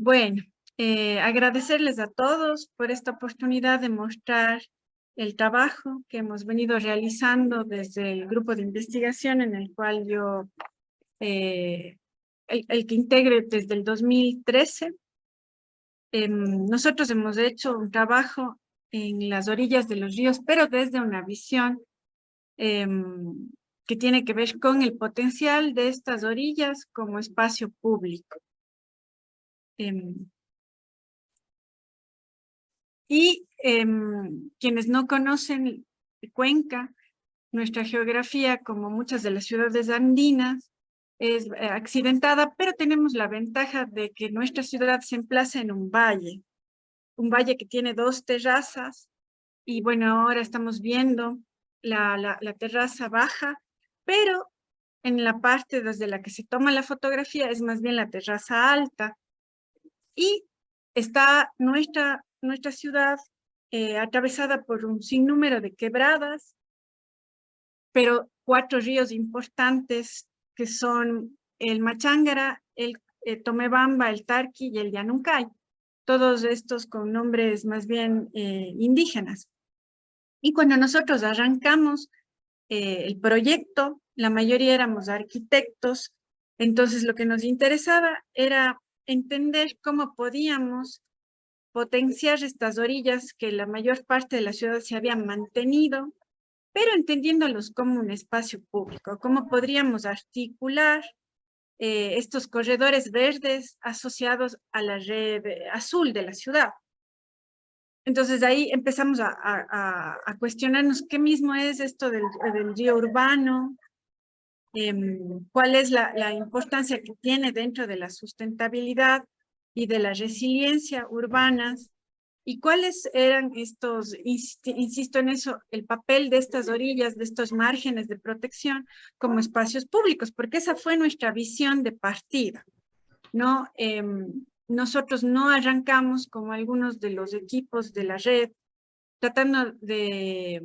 Bueno, agradecerles a todos por esta oportunidad de mostrar el trabajo que hemos venido realizando desde el grupo de investigación en el cual yo, el que integre desde el 2013. Nosotros hemos hecho un trabajo en las orillas de los ríos, pero desde una visión que tiene que ver con el potencial de estas orillas como espacio público. Quienes no conocen Cuenca, nuestra geografía, como muchas de las ciudades andinas, es accidentada, pero tenemos la ventaja de que nuestra ciudad se emplaza en un valle que tiene dos terrazas, y bueno, ahora estamos viendo la terraza baja, pero en la parte desde la que se toma la fotografía es más bien la terraza alta, y está nuestra ciudad atravesada por un sinnúmero de quebradas, pero 4 ríos importantes que son el Machángara, el Tomebamba, el Tarqui y el Llanuncay, todos estos con nombres más bien indígenas. Y cuando nosotros arrancamos el proyecto, la mayoría éramos arquitectos, entonces lo que nos interesaba era entender cómo podíamos potenciar estas orillas que la mayor parte de la ciudad se habían mantenido, pero entendiéndolos como un espacio público, cómo podríamos articular estos corredores verdes asociados a la red azul de la ciudad. Entonces ahí empezamos a cuestionarnos qué mismo es esto del río urbano, cuál es la importancia que tiene dentro de la sustentabilidad y de la resiliencia urbanas, y cuáles eran estos, insisto en eso, el papel de estas orillas, de estos márgenes de protección como espacios públicos, porque esa fue nuestra visión de partida, ¿no? Nosotros no arrancamos como algunos de los equipos de la red, tratando de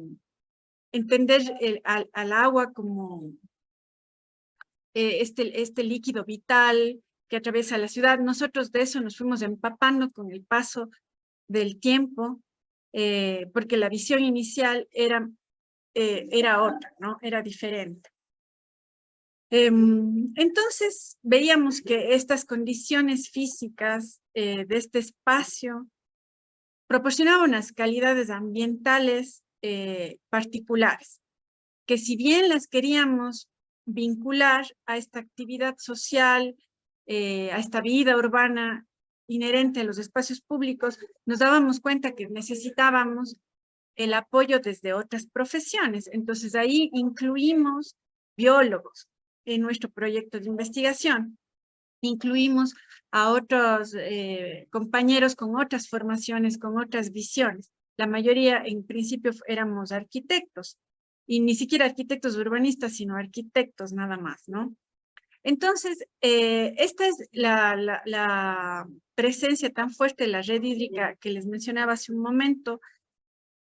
entender al agua como este líquido vital que atraviesa la ciudad. Nosotros de eso nos fuimos empapando con el paso del tiempo, porque la visión inicial era otra, ¿no? Era diferente. Entonces veíamos que estas condiciones físicas de este espacio proporcionaban unas calidades ambientales particulares, que si bien las queríamos vincular a esta actividad social, a esta vida urbana inherente a los espacios públicos, nos dábamos cuenta que necesitábamos el apoyo desde otras profesiones. Entonces ahí incluimos biólogos en nuestro proyecto de investigación. Incluimos a otros compañeros con otras formaciones, con otras visiones. La mayoría en principio éramos arquitectos, y ni siquiera arquitectos urbanistas, sino arquitectos nada más, ¿no? Entonces, esta es la presencia tan fuerte de la red hídrica que les mencionaba hace un momento.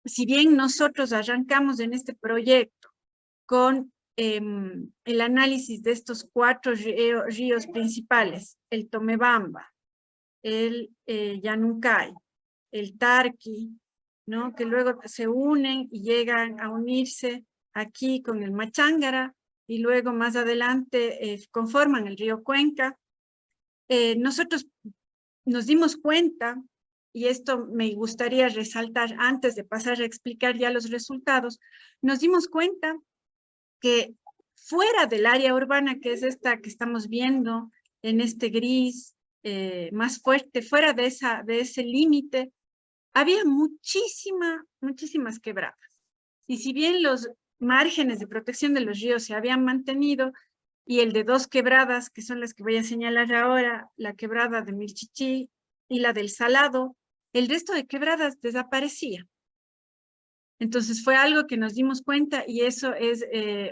Si bien nosotros arrancamos en este proyecto con el análisis de estos 4 ríos principales, el Tomebamba, el Llanuncay, el Tarqui, ¿no? Que luego se unen y llegan a unirse aquí con el Machángara, y luego más adelante conforman el río Cuenca. Nosotros nos dimos cuenta, y esto me gustaría resaltar antes de pasar a explicar ya los resultados, nos dimos cuenta que fuera del área urbana, que es esta que estamos viendo en este gris más fuerte, fuera de ese límite, había muchísimas quebradas. Y si bien los márgenes de protección de los ríos se habían mantenido, y el de 2 quebradas, que son las que voy a señalar ahora, la quebrada de Milchichí y la del Salado, el resto de quebradas desaparecía. Entonces fue algo que nos dimos cuenta, y eso es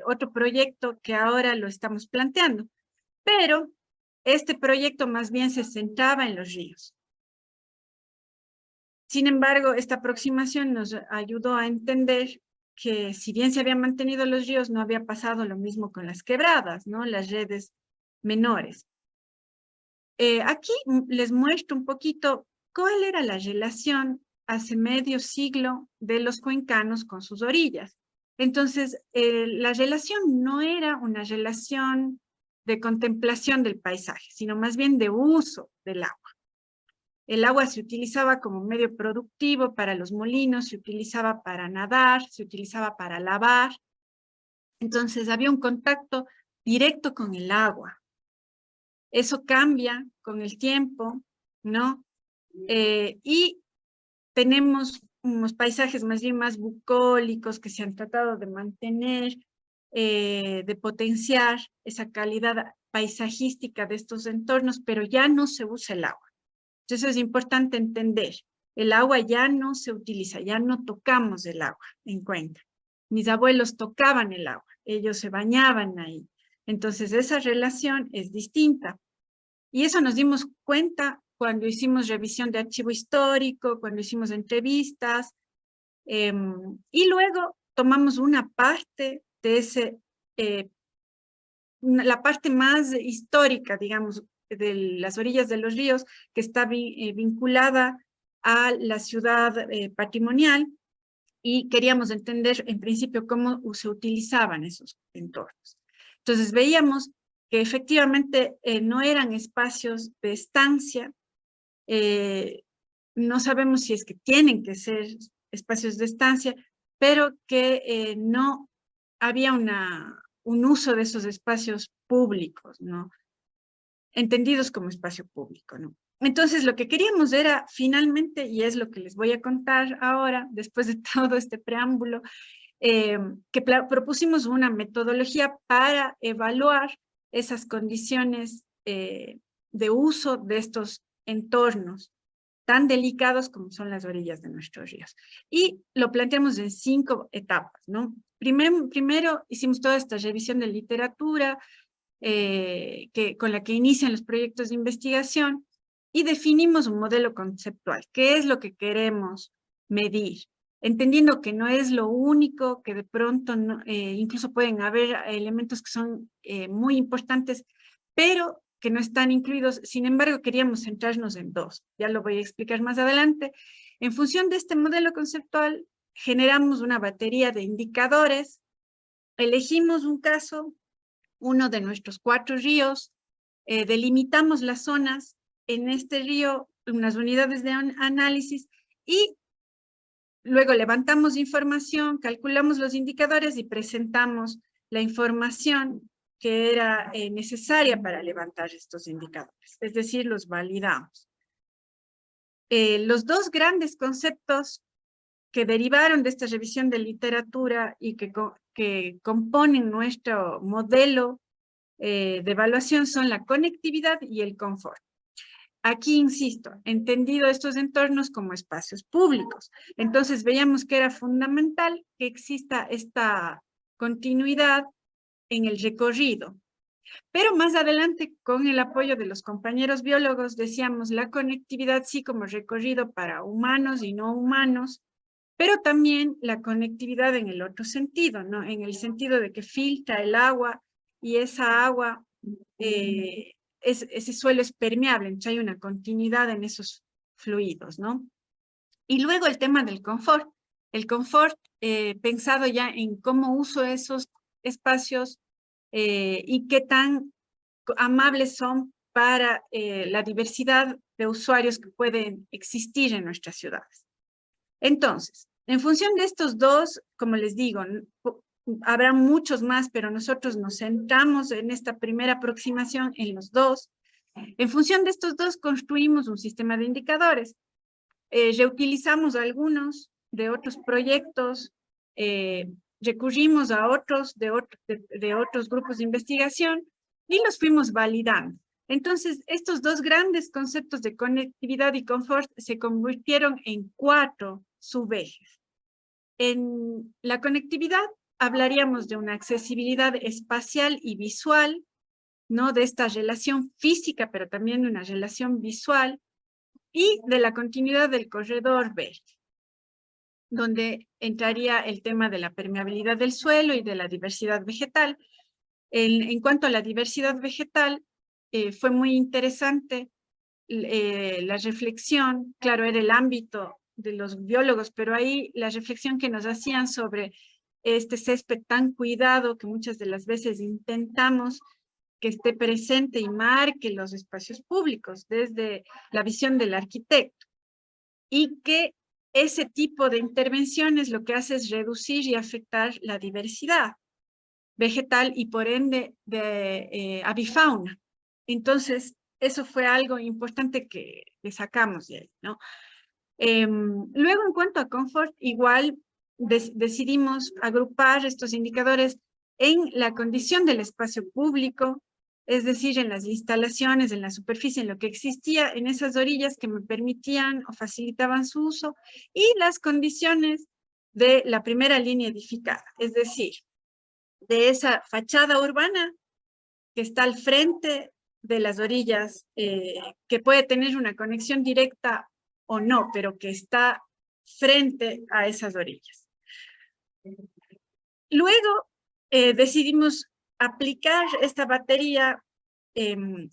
otro proyecto que ahora lo estamos planteando. Pero este proyecto más bien se centraba en los ríos. Sin embargo, esta aproximación nos ayudó a entender que si bien se habían mantenido los ríos, no había pasado lo mismo con las quebradas, ¿no? Las redes menores. Aquí les muestro un poquito cuál era la relación hace medio siglo de los cuencanos con sus orillas. Entonces, la relación no era una relación de contemplación del paisaje, sino más bien de uso del agua. El agua se utilizaba como medio productivo para los molinos, se utilizaba para nadar, se utilizaba para lavar. Entonces, había un contacto directo con el agua. Eso cambia con el tiempo, ¿no? Y tenemos unos paisajes más bien más bucólicos que se han tratado de mantener, de potenciar esa calidad paisajística de estos entornos, pero ya no se usa el agua. Entonces es importante entender, el agua ya no se utiliza, ya no tocamos el agua en Cuenca. Mis abuelos tocaban el agua, ellos se bañaban ahí. Entonces esa relación es distinta. Y eso nos dimos cuenta cuando hicimos revisión de archivo histórico, cuando hicimos entrevistas, y luego tomamos una parte de ese, la parte más histórica, digamos, de las orillas de los ríos, que está vinculada a la ciudad patrimonial, y queríamos entender en principio cómo se utilizaban esos entornos. Entonces veíamos que efectivamente no eran espacios de estancia, no sabemos si es que tienen que ser espacios de estancia, pero que no había un uso de esos espacios públicos, ¿no? Entendidos como espacio público, ¿no? Entonces lo que queríamos era finalmente, y es lo que les voy a contar ahora, después de todo este preámbulo, que propusimos una metodología para evaluar esas condiciones de uso de estos entornos tan delicados como son las orillas de nuestros ríos. Y lo planteamos en 5 etapas, ¿no? Primero hicimos toda esta revisión de literatura con la que inician los proyectos de investigación y definimos un modelo conceptual. ¿Qué es lo que queremos medir? Entendiendo que no es lo único, que de pronto incluso pueden haber elementos que son muy importantes, pero que no están incluidos. Sin embargo, queríamos centrarnos en 2. Ya lo voy a explicar más adelante. En función de este modelo conceptual, generamos una batería de indicadores, elegimos un caso, uno de nuestros 4 ríos, delimitamos las zonas en este río, unas unidades de análisis, y luego levantamos información, calculamos los indicadores y presentamos la información que era necesaria para levantar estos indicadores, es decir, los validamos. Los 2 grandes conceptos que derivaron de esta revisión de literatura y que componen nuestro modelo de evaluación son la conectividad y el confort. Aquí insisto, entendido estos entornos como espacios públicos. Entonces veíamos que era fundamental que exista esta continuidad en el recorrido. Pero más adelante, con el apoyo de los compañeros biólogos, decíamos la conectividad sí como recorrido para humanos y no humanos, pero también la conectividad en el otro sentido, ¿no? En el sentido de que filtra el agua y esa agua, ese suelo es permeable, entonces hay una continuidad en esos fluidos, ¿no? Y luego el tema del confort. El confort pensado ya en cómo uso esos espacios y qué tan amables son para la diversidad de usuarios que pueden existir en nuestras ciudades. Entonces, en función de estos 2, como les digo, habrá muchos más, pero nosotros nos centramos en esta primera aproximación en los 2. En función de estos 2, construimos un sistema de indicadores. Reutilizamos algunos de otros proyectos, recurrimos a otros de otros grupos de investigación y los fuimos validando. Entonces, estos 2 grandes conceptos de conectividad y confort se convirtieron en 4 subejes. En la conectividad hablaríamos de una accesibilidad espacial y visual, ¿no? De esta relación física, pero también de una relación visual, y de la continuidad del corredor verde, donde entraría el tema de la permeabilidad del suelo y de la diversidad vegetal. En cuanto a la diversidad vegetal, fue muy interesante la reflexión, claro, era el ámbito de los biólogos, pero ahí la reflexión que nos hacían sobre este césped tan cuidado que muchas de las veces intentamos que esté presente y marque los espacios públicos desde la visión del arquitecto, y que ese tipo de intervenciones lo que hace es reducir y afectar la diversidad vegetal y por ende de avifauna. Entonces, eso fue algo importante que sacamos de ahí, ¿no? Luego, en cuanto a confort, igual decidimos agrupar estos indicadores en la condición del espacio público, es decir, en las instalaciones, en la superficie, en lo que existía en esas orillas que me permitían o facilitaban su uso, y las condiciones de la primera línea edificada, es decir, de esa fachada urbana que está al frente de las orillas, que puede tener una conexión directa o no, pero que está frente a esas orillas. Luego decidimos aplicar esta batería en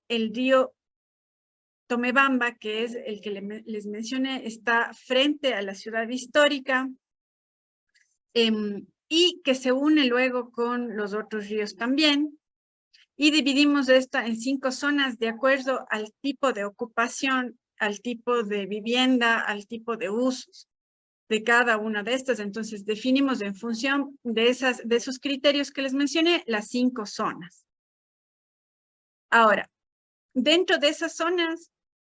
el río Tomebamba, que es el que les mencioné, está frente a la ciudad histórica, y que se une luego con los otros ríos también. Y dividimos esta en 5 zonas de acuerdo al tipo de ocupación, al tipo de vivienda, al tipo de usos de cada una de estas. Entonces definimos en función de esos criterios que les mencioné, las 5 zonas. Ahora, dentro de esas zonas,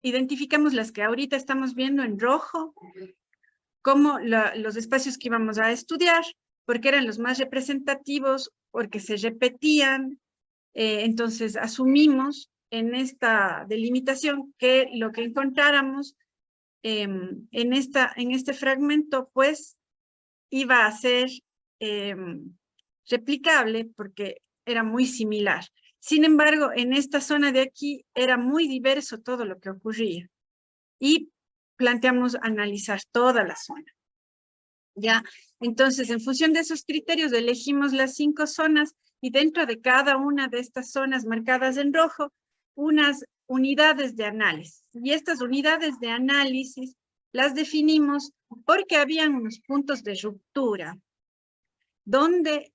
identificamos las que ahorita estamos viendo en rojo, como los espacios que íbamos a estudiar, porque eran los más representativos, porque se repetían. Entonces asumimos en esta delimitación que lo que encontráramos en este fragmento pues iba a ser replicable porque era muy similar. Sin embargo, en esta zona de aquí era muy diverso todo lo que ocurría y planteamos analizar toda la zona. ¿Ya? Entonces, en función de esos criterios, elegimos las 5 zonas y dentro de cada una de estas zonas marcadas en rojo, unas unidades de análisis. Y estas unidades de análisis las definimos porque habían unos puntos de ruptura, donde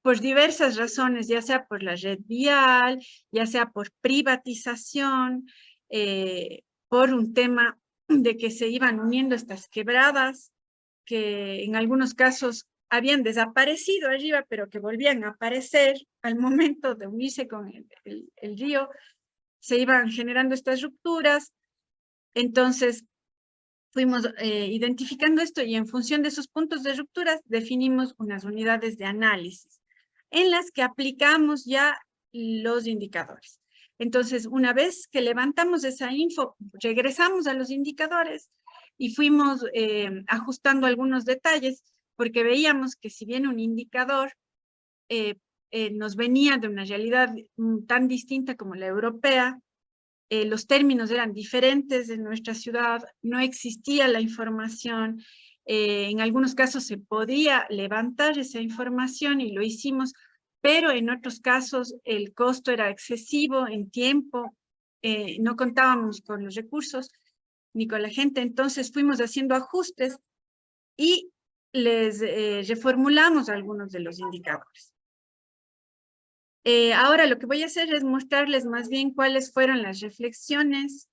por diversas razones, ya sea por la red vial, ya sea por privatización, por un tema de que se iban uniendo estas quebradas, que en algunos casos habían desaparecido arriba, pero que volvían a aparecer al momento de unirse con el río, se iban generando estas rupturas. Entonces, fuimos identificando esto y en función de esos puntos de rupturas definimos unas unidades de análisis en las que aplicamos ya los indicadores. Entonces, una vez que levantamos esa info, regresamos a los indicadores y fuimos ajustando algunos detalles, porque veíamos que si bien un indicador nos venía de una realidad tan distinta como la europea, los términos eran diferentes en nuestra ciudad, no existía la información, en algunos casos se podía levantar esa información y lo hicimos, pero en otros casos el costo era excesivo en tiempo, no contábamos con los recursos ni con la gente, entonces fuimos haciendo ajustes y les reformulamos algunos de los indicadores. Ahora lo que voy a hacer es mostrarles más bien cuáles fueron las reflexiones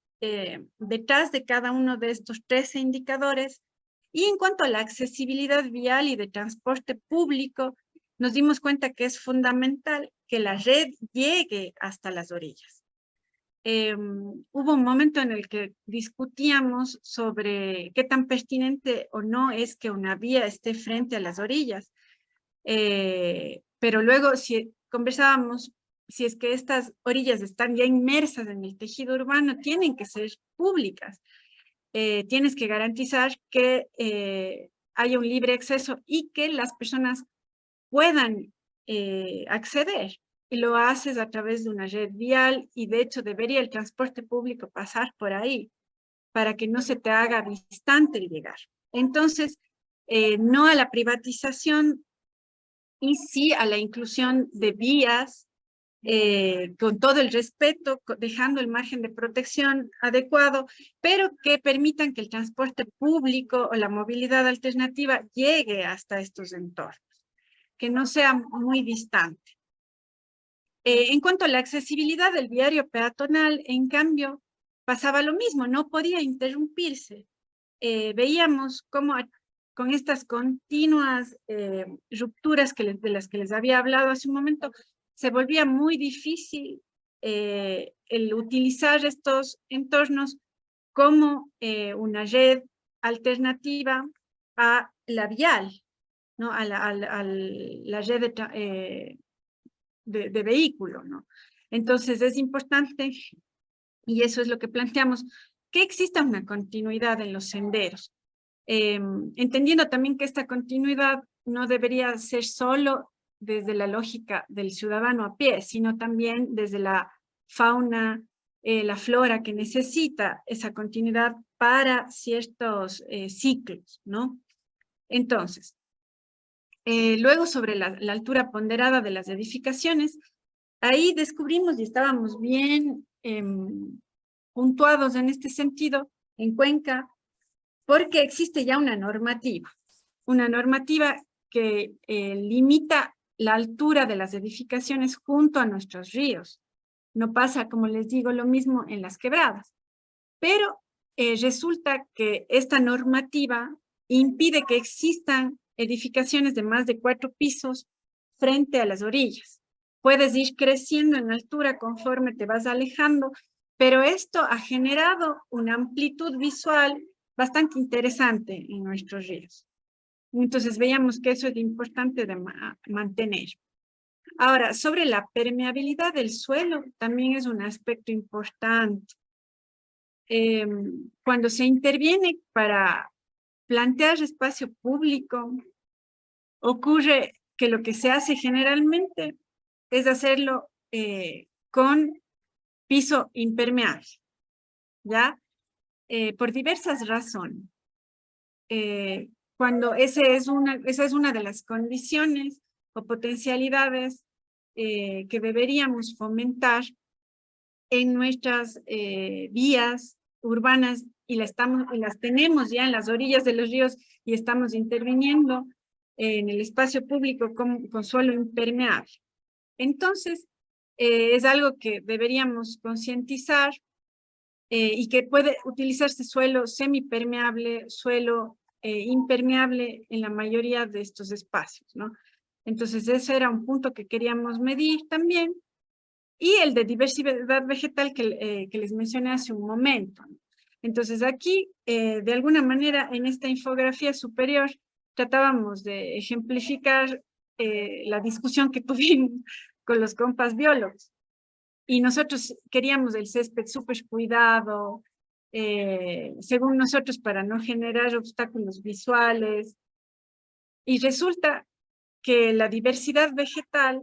detrás de cada uno de estos 13 indicadores. Y en cuanto a la accesibilidad vial y de transporte público, nos dimos cuenta que es fundamental que la red llegue hasta las orillas. Hubo un momento en el que discutíamos sobre qué tan pertinente o no es que una vía esté frente a las orillas. Pero luego si conversábamos, si es que estas orillas están ya inmersas en el tejido urbano, tienen que ser públicas. Tienes que garantizar que haya un libre acceso y que las personas puedan acceder. Y lo haces a través de una red vial y de hecho debería el transporte público pasar por ahí para que no se te haga distante el llegar. Entonces, no a la privatización y sí a la inclusión de vías con todo el respeto, dejando el margen de protección adecuado, pero que permitan que el transporte público o la movilidad alternativa llegue hasta estos entornos, que no sea muy distante. En cuanto a la accesibilidad del viario peatonal, en cambio, pasaba lo mismo, no podía interrumpirse. Veíamos cómo con estas continuas rupturas de las que les había hablado hace un momento, se volvía muy difícil el utilizar estos entornos como una red alternativa a la vial, ¿no? a la red de vehículo, ¿no? Entonces es importante, y eso es lo que planteamos, que exista una continuidad en los senderos. Entendiendo también que esta continuidad no debería ser solo desde la lógica del ciudadano a pie, sino también desde la fauna, la flora que necesita esa continuidad para ciertos ciclos, ¿no? Entonces, luego sobre la altura ponderada de las edificaciones, ahí descubrimos y estábamos bien puntuados en este sentido en Cuenca, porque existe ya una normativa que limita la altura de las edificaciones junto a nuestros ríos. No pasa, como les digo, lo mismo en las quebradas, pero resulta que esta normativa impide que existan edificaciones de más de 4 pisos frente a las orillas. Puedes ir creciendo en altura conforme te vas alejando, pero esto ha generado una amplitud visual bastante interesante en nuestros ríos. Entonces veíamos que eso es importante de mantener. Ahora, sobre la permeabilidad del suelo, también es un aspecto importante. Cuando se interviene para plantear espacio público, ocurre que lo que se hace generalmente es hacerlo con piso impermeable, ¿ya? Por diversas razones. Cuando esa es una de las condiciones o potencialidades que deberíamos fomentar en nuestras vías urbanas y las tenemos ya en las orillas de los ríos y estamos interviniendo en el espacio público con suelo impermeable. Entonces, es algo que deberíamos concientizar y que puede utilizarse suelo semipermeable, suelo impermeable en la mayoría de estos espacios, ¿no? Entonces, ese era un punto que queríamos medir también. Y el de diversidad vegetal que les mencioné hace un momento. Entonces, aquí, de alguna manera, en esta infografía superior, tratábamos de ejemplificar la discusión que tuvimos con los compas biólogos. Y nosotros queríamos el césped súper cuidado, según nosotros, para no generar obstáculos visuales. Y resulta que la diversidad vegetal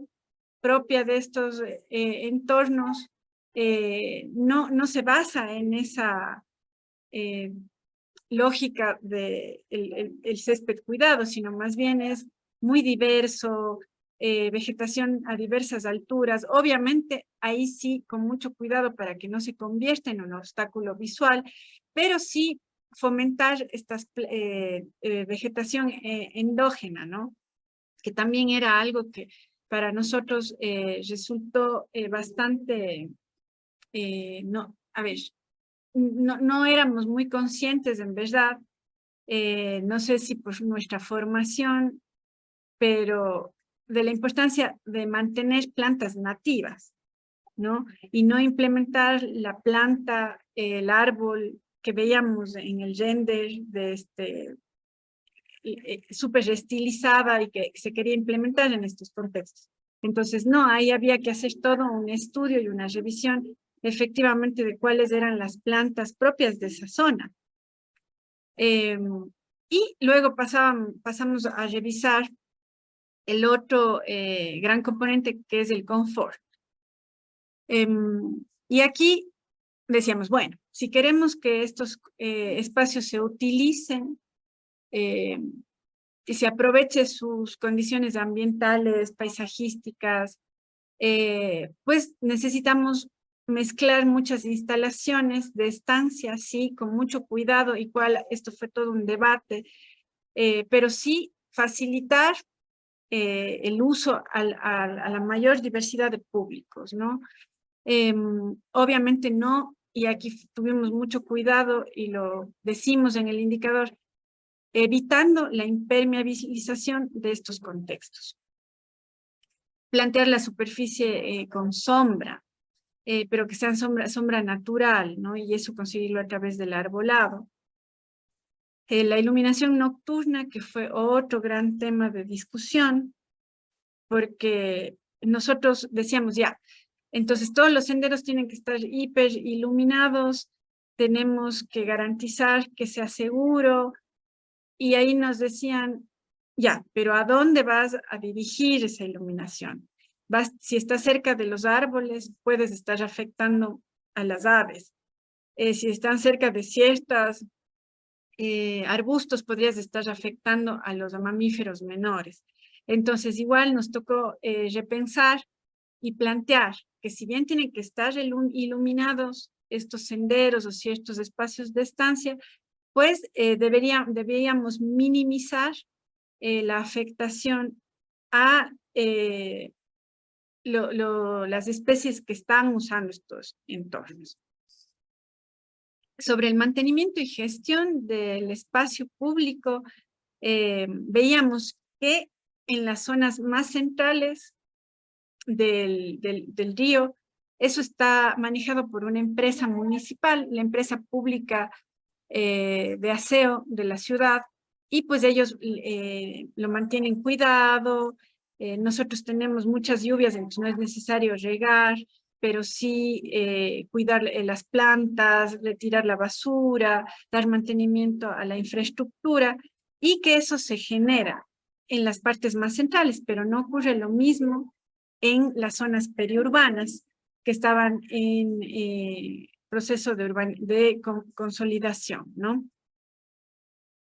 propia de estos entornos no se basa en esa lógica de el césped cuidado, sino más bien es muy diverso, vegetación a diversas alturas. Obviamente, ahí sí, con mucho cuidado para que no se convierta en un obstáculo visual, pero sí fomentar esta vegetación endógena, ¿no? Que también era algo que para nosotros resultó bastante, no éramos muy conscientes en verdad, no sé si por nuestra formación, pero de la importancia de mantener plantas nativas, ¿no? Y no implementar la planta, el árbol que veíamos en el render de súper estilizada y que se quería implementar en estos contextos. Entonces, no, ahí había que hacer todo un estudio y una revisión efectivamente de cuáles eran las plantas propias de esa zona. Y luego pasamos a revisar el otro gran componente que es el confort. Y aquí decíamos, bueno, si queremos que estos espacios se utilicen y se aproveche sus condiciones ambientales, paisajísticas, pues necesitamos mezclar muchas instalaciones de estancia, sí, con mucho cuidado, esto fue todo un debate, pero sí facilitar el uso a la mayor diversidad de públicos, ¿no? Obviamente no, y aquí tuvimos mucho cuidado y lo decimos en el indicador, evitando la impermeabilización de estos contextos. Plantear la superficie con sombra, pero que sea sombra natural, ¿no? Y eso conseguirlo a través del arbolado. La iluminación nocturna, que fue otro gran tema de discusión, porque nosotros decíamos ya, entonces todos los senderos tienen que estar hiper iluminados, tenemos que garantizar que sea seguro, y ahí nos decían, ya, pero ¿a dónde vas a dirigir esa iluminación? Si estás cerca de los árboles, puedes estar afectando a las aves. Si están cerca de ciertos arbustos, podrías estar afectando a los mamíferos menores. Entonces, igual nos tocó repensar y plantear que si bien tienen que estar iluminados estos senderos o ciertos espacios de estancia, pues deberíamos minimizar la afectación a las especies que están usando estos entornos. Sobre el mantenimiento y gestión del espacio público, veíamos que en las zonas más centrales del río, eso está manejado por una empresa municipal, la empresa pública de aseo de la ciudad, y pues ellos lo mantienen cuidado. Nosotros tenemos muchas lluvias, entonces no es necesario regar, pero sí cuidar las plantas, retirar la basura, dar mantenimiento a la infraestructura, y que eso se genera en las partes más centrales, pero no ocurre lo mismo en las zonas periurbanas que estaban en proceso de consolidación, ¿no?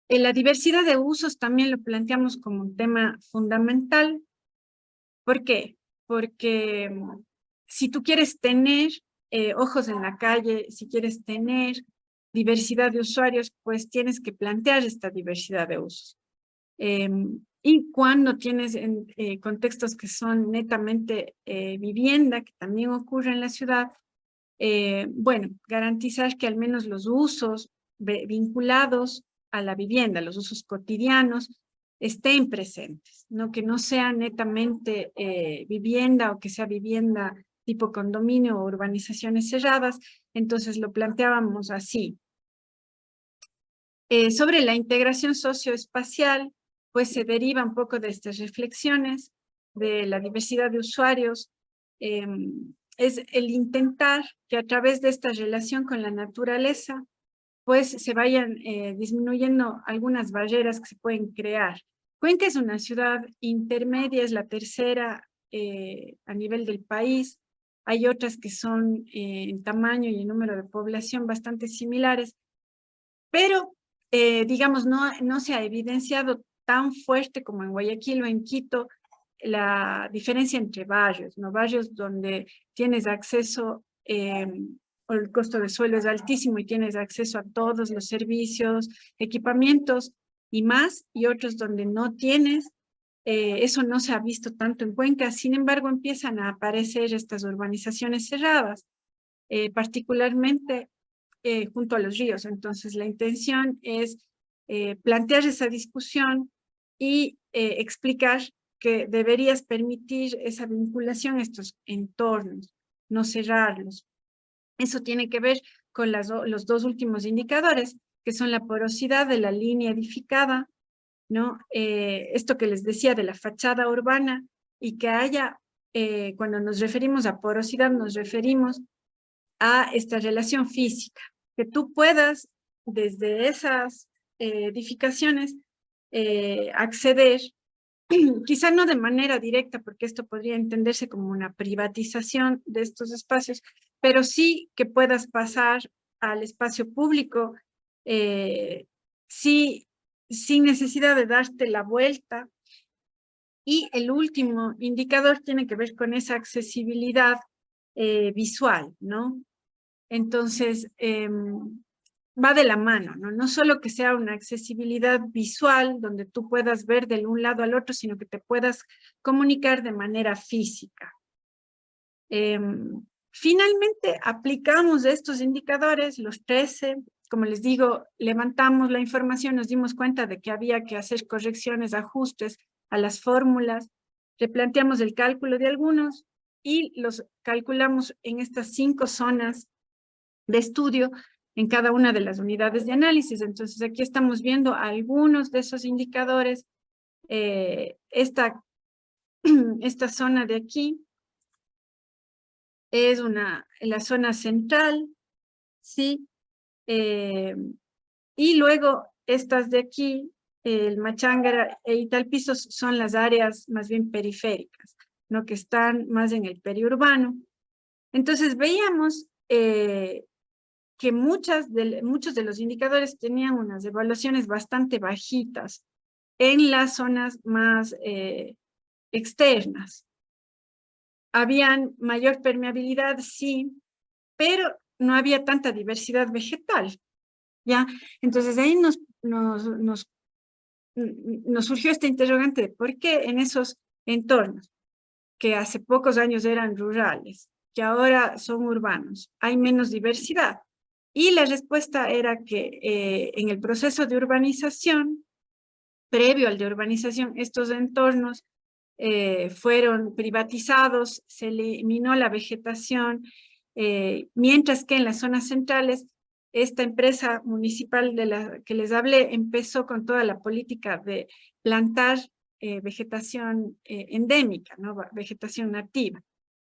La diversidad de usos también lo planteamos como un tema fundamental. ¿Por qué? Porque si tú quieres tener ojos en la calle, si quieres tener diversidad de usuarios, pues tienes que plantear esta diversidad de usos. Y cuando tienes contextos que son netamente vivienda, que también ocurre en la ciudad, bueno, garantizar que al menos los usos vinculados a la vivienda, los usos cotidianos, estén presentes, ¿no? Que no sea netamente vivienda o que sea vivienda tipo condominio o urbanizaciones cerradas. Entonces lo planteábamos así. Sobre la integración socioespacial, pues se deriva un poco de estas reflexiones de la diversidad de usuarios, es el intentar que a través de esta relación con la naturaleza, pues se vayan disminuyendo algunas barreras que se pueden crear. Cuenca es una ciudad intermedia, es la tercera a nivel del país. Hay otras que son en tamaño y en número de población bastante similares, pero digamos, no se ha evidenciado tan fuerte como en Guayaquil o en Quito la diferencia entre barrios, ¿no? Barrios donde tienes acceso, o el costo de suelo es altísimo y tienes acceso a todos los servicios, equipamientos y más, y otros donde no tienes. Eso no se ha visto tanto en Cuenca. Sin embargo, empiezan a aparecer estas urbanizaciones cerradas, particularmente junto a los ríos. Entonces, la intención es plantear esa discusión y explicar que deberías permitir esa vinculación a estos entornos, no cerrarlos. Eso tiene que ver con los dos últimos indicadores, que son la porosidad de la línea edificada, ¿no? Esto que les decía de la fachada urbana, y que haya, cuando nos referimos a porosidad, nos referimos a esta relación física, que tú puedas desde esas edificaciones acceder, quizá no de manera directa, porque esto podría entenderse como una privatización de estos espacios, pero sí que puedas pasar al espacio público sí, sin necesidad de darte la vuelta Y el último indicador tiene que ver con esa accesibilidad visual, ¿no? Entonces, va de la mano, ¿no? No solo que sea una accesibilidad visual, donde tú puedas ver de un lado al otro, sino que te puedas comunicar de manera física. Finalmente, aplicamos estos indicadores, los 13, como les digo, levantamos la información, nos dimos cuenta de que había que hacer correcciones, ajustes a las fórmulas, replanteamos el cálculo de algunos y los calculamos en estas 5 zonas de estudio en cada una de las unidades de análisis. Entonces, aquí estamos viendo algunos de esos indicadores. Esta zona de aquí es la zona central, ¿sí? Y luego estas de aquí, el Machángara e Italpizo, son las áreas más bien periféricas, ¿no? Que están más en el periurbano. Entonces veíamos que muchos de los indicadores tenían unas evaluaciones bastante bajitas en las zonas más externas. Habían mayor permeabilidad, sí, pero no había tanta diversidad vegetal, ¿ya? Entonces ahí nos surgió este interrogante de por qué en esos entornos, que hace pocos años eran rurales, que ahora son urbanos, hay menos diversidad. Y la respuesta era que en el proceso de urbanización, previo al de urbanización, estos entornos fueron privatizados, se eliminó la vegetación, mientras que en las zonas centrales, esta empresa municipal de la que les hablé empezó con toda la política de plantar vegetación endémica, ¿no? Vegetación nativa.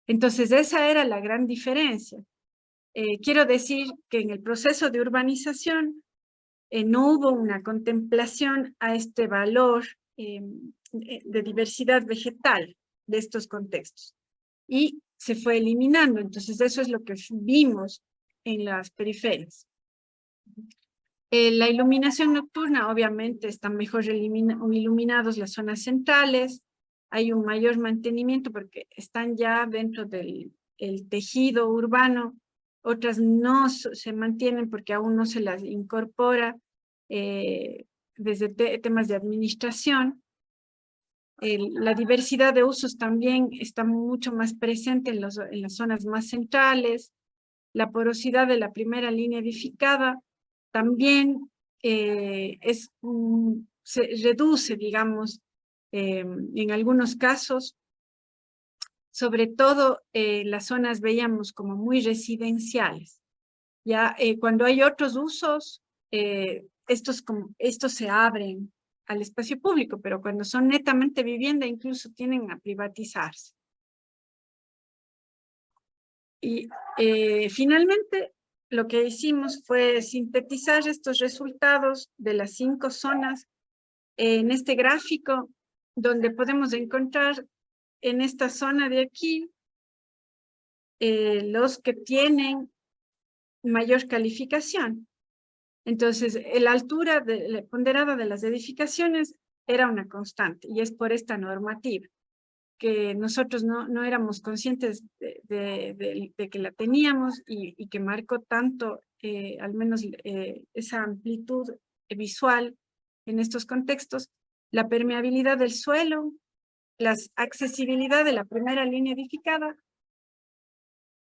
Entonces, esa era la gran diferencia. Quiero decir que en el proceso de urbanización no hubo una contemplación a este valor de diversidad vegetal de estos contextos. Y se fue eliminando. Entonces, eso es lo que vimos en las periferias. La iluminación nocturna, obviamente, están mejor iluminados las zonas centrales. Hay un mayor mantenimiento porque están ya dentro del tejido urbano. Otras no se mantienen porque aún no se las incorpora desde temas de administración. La diversidad de usos también está mucho más presente en las zonas más centrales. La porosidad de la primera línea edificada también se reduce, digamos, en algunos casos. Sobre todo las zonas veíamos como muy residenciales. Ya cuando hay otros usos, estos se abren al espacio público, pero cuando son netamente vivienda incluso tienden a privatizarse. Y finalmente lo que hicimos fue sintetizar estos resultados de las 5 zonas en este gráfico, donde podemos encontrar en esta zona de aquí los que tienen mayor calificación. Entonces, la altura ponderada de las edificaciones era una constante y es por esta normativa que nosotros no éramos conscientes de que la teníamos y que marcó tanto, al menos esa amplitud visual en estos contextos, la permeabilidad del suelo, la accesibilidad de la primera línea edificada,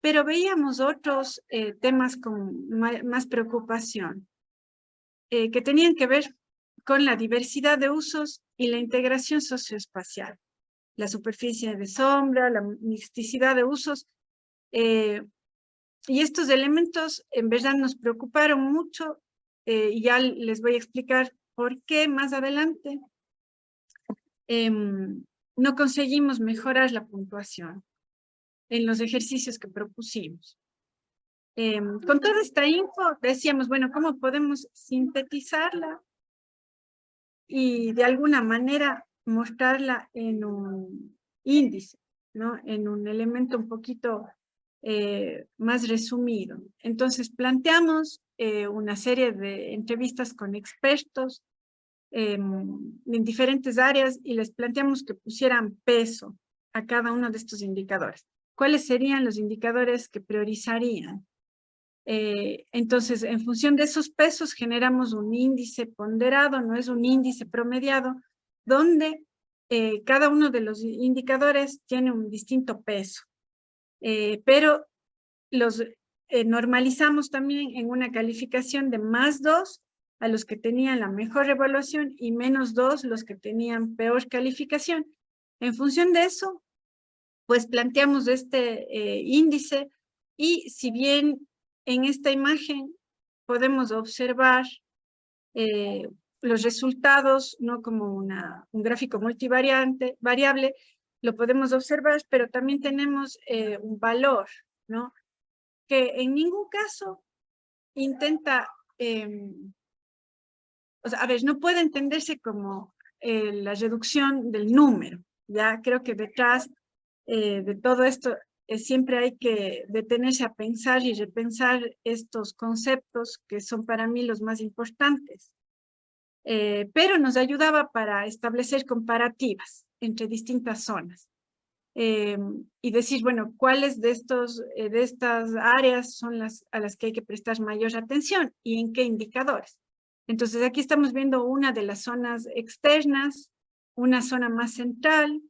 pero veíamos otros temas con más preocupación, que tenían que ver con la diversidad de usos y la integración socioespacial, la superficie de sombra, la misticidad de usos, y estos elementos en verdad nos preocuparon mucho, y ya les voy a explicar por qué más adelante. No conseguimos mejorar la puntuación en los ejercicios que propusimos. Con toda esta info decíamos, bueno, ¿cómo podemos sintetizarla y de alguna manera mostrarla en un índice, ¿no? En un elemento un poquito más resumido? Entonces planteamos una serie de entrevistas con expertos en diferentes áreas y les planteamos que pusieran peso a cada uno de estos indicadores. ¿Cuáles serían los indicadores que priorizarían? Entonces, en función de esos pesos, generamos un índice ponderado, no es un índice promediado, donde cada uno de los indicadores tiene un distinto peso. Pero los normalizamos también en una calificación de +2 a los que tenían la mejor evaluación y -2 los que tenían peor calificación. En función de eso, pues planteamos este índice y si bien en esta imagen podemos observar los resultados, no como un gráfico variable, lo podemos observar, pero también tenemos un valor, ¿no? Que en ningún caso intenta, o sea, a ver, no puede entenderse como la reducción del número, ya creo que detrás de todo esto siempre hay que detenerse a pensar y repensar estos conceptos que son para mí los más importantes. Pero nos ayudaba para establecer comparativas entre distintas zonas. Y decir, bueno, cuáles de estas áreas son a las que hay que prestar mayor atención y en qué indicadores. Entonces aquí estamos viendo una de las zonas externas, una zona más central,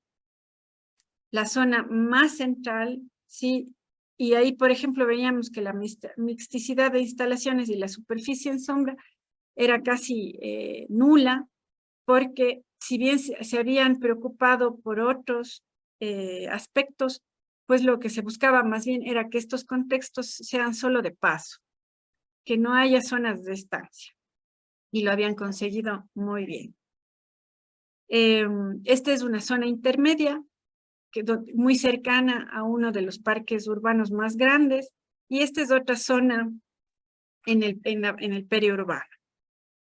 la zona más central, sí, y ahí, por ejemplo, veíamos que la mixticidad de instalaciones y la superficie en sombra era casi nula, porque si bien se habían preocupado por otros aspectos, pues lo que se buscaba más bien era que estos contextos sean solo de paso, que no haya zonas de estancia, y lo habían conseguido muy bien. Esta es una zona intermedia, muy cercana a uno de los parques urbanos más grandes, y esta es otra zona en el periurbano,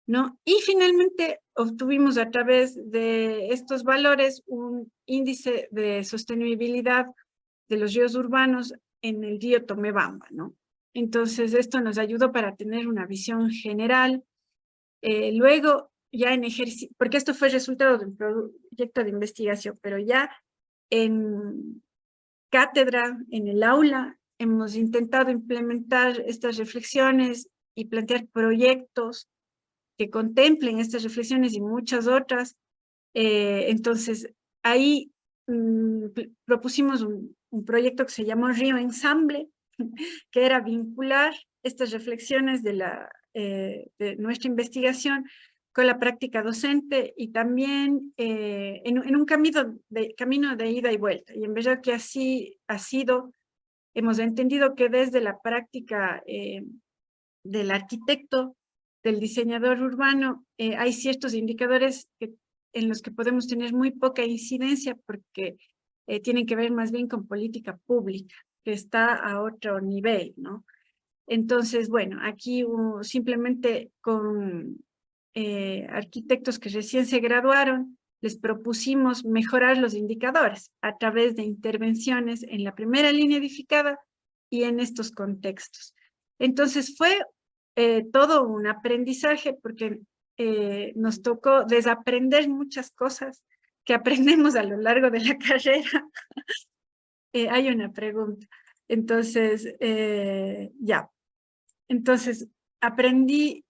¿no? Y finalmente obtuvimos a través de estos valores un índice de sostenibilidad de los ríos urbanos en el río Tomebamba, ¿no? Entonces esto nos ayudó para tener una visión general. Luego, ya en ejercicio, porque esto fue resultado de un proyecto de investigación, pero ya en cátedra, en el aula, hemos intentado implementar estas reflexiones y plantear proyectos que contemplen estas reflexiones y muchas otras. Entonces, ahí propusimos un proyecto que se llamó Río Ensamble, que era vincular estas reflexiones de nuestra investigación con la práctica docente y también en un camino de ida y vuelta. Y en verdad que así ha sido, hemos entendido que desde la práctica del arquitecto, del diseñador urbano, hay ciertos indicadores en los que podemos tener muy poca incidencia porque tienen que ver más bien con política pública, que está a otro nivel, ¿no? Entonces, bueno, aquí simplemente con arquitectos que recién se graduaron, les propusimos mejorar los indicadores a través de intervenciones en la primera línea edificada y en estos contextos. Entonces fue todo un aprendizaje porque nos tocó desaprender muchas cosas que aprendemos a lo largo de la carrera. Hay una pregunta. Entonces, ya. Entonces, aprendí,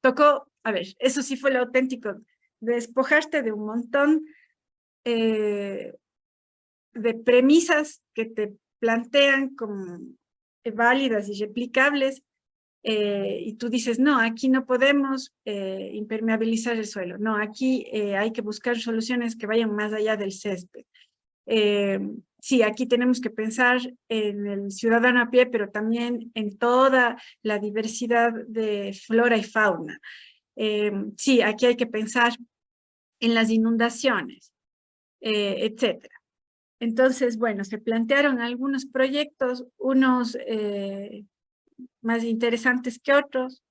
tocó, a ver, eso sí fue lo auténtico, despojarte de un montón de premisas que te plantean como válidas y replicables, y tú dices, no, aquí no podemos impermeabilizar el suelo, no, aquí hay que buscar soluciones que vayan más allá del césped. Sí, aquí tenemos que pensar en el ciudadano a pie, pero también en toda la diversidad de flora y fauna. Sí, aquí hay que pensar en las inundaciones, etcétera. Entonces, bueno, se plantearon algunos proyectos, unos más interesantes que otros,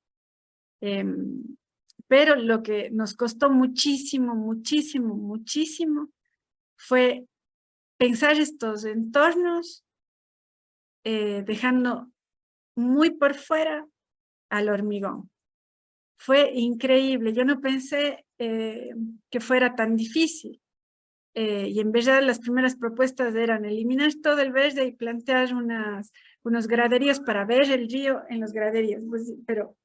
pero lo que nos costó muchísimo, muchísimo, muchísimo fue pensar estos entornos dejando muy por fuera al hormigón. fue increíble. Yo no pensé que fuera tan difícil. Y en verdad las primeras propuestas eran eliminar todo el verde y plantear unos graderíos para ver el río en los graderíos. Pues, pero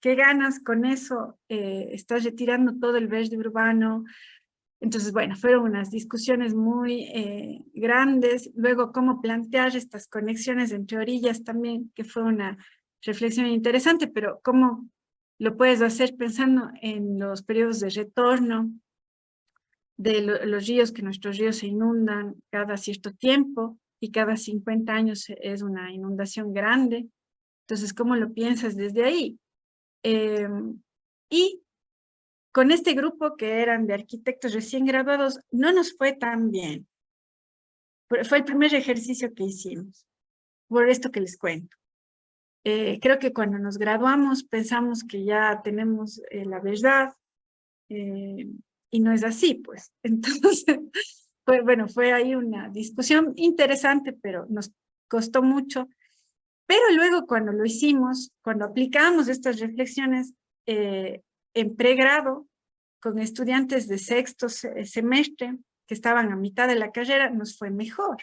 qué ganas con eso, estás retirando todo el verde urbano. Entonces, bueno, fueron unas discusiones muy grandes. Luego, cómo plantear estas conexiones entre orillas también, que fue una reflexión interesante, pero cómo lo puedes hacer pensando en los periodos de retorno de los ríos, que nuestros ríos se inundan cada cierto tiempo y cada 50 años es una inundación grande. Entonces, ¿cómo lo piensas desde ahí? Y con este grupo que eran de arquitectos recién graduados, no nos fue tan bien. Fue el primer ejercicio que hicimos, por esto que les cuento. Creo que cuando nos graduamos pensamos que ya tenemos la verdad, y no es así, pues. Entonces, fue ahí una discusión interesante, pero nos costó mucho. Pero luego cuando lo hicimos, cuando aplicamos estas reflexiones en pregrado, con estudiantes de sexto semestre, que estaban a mitad de la carrera, nos fue mejor.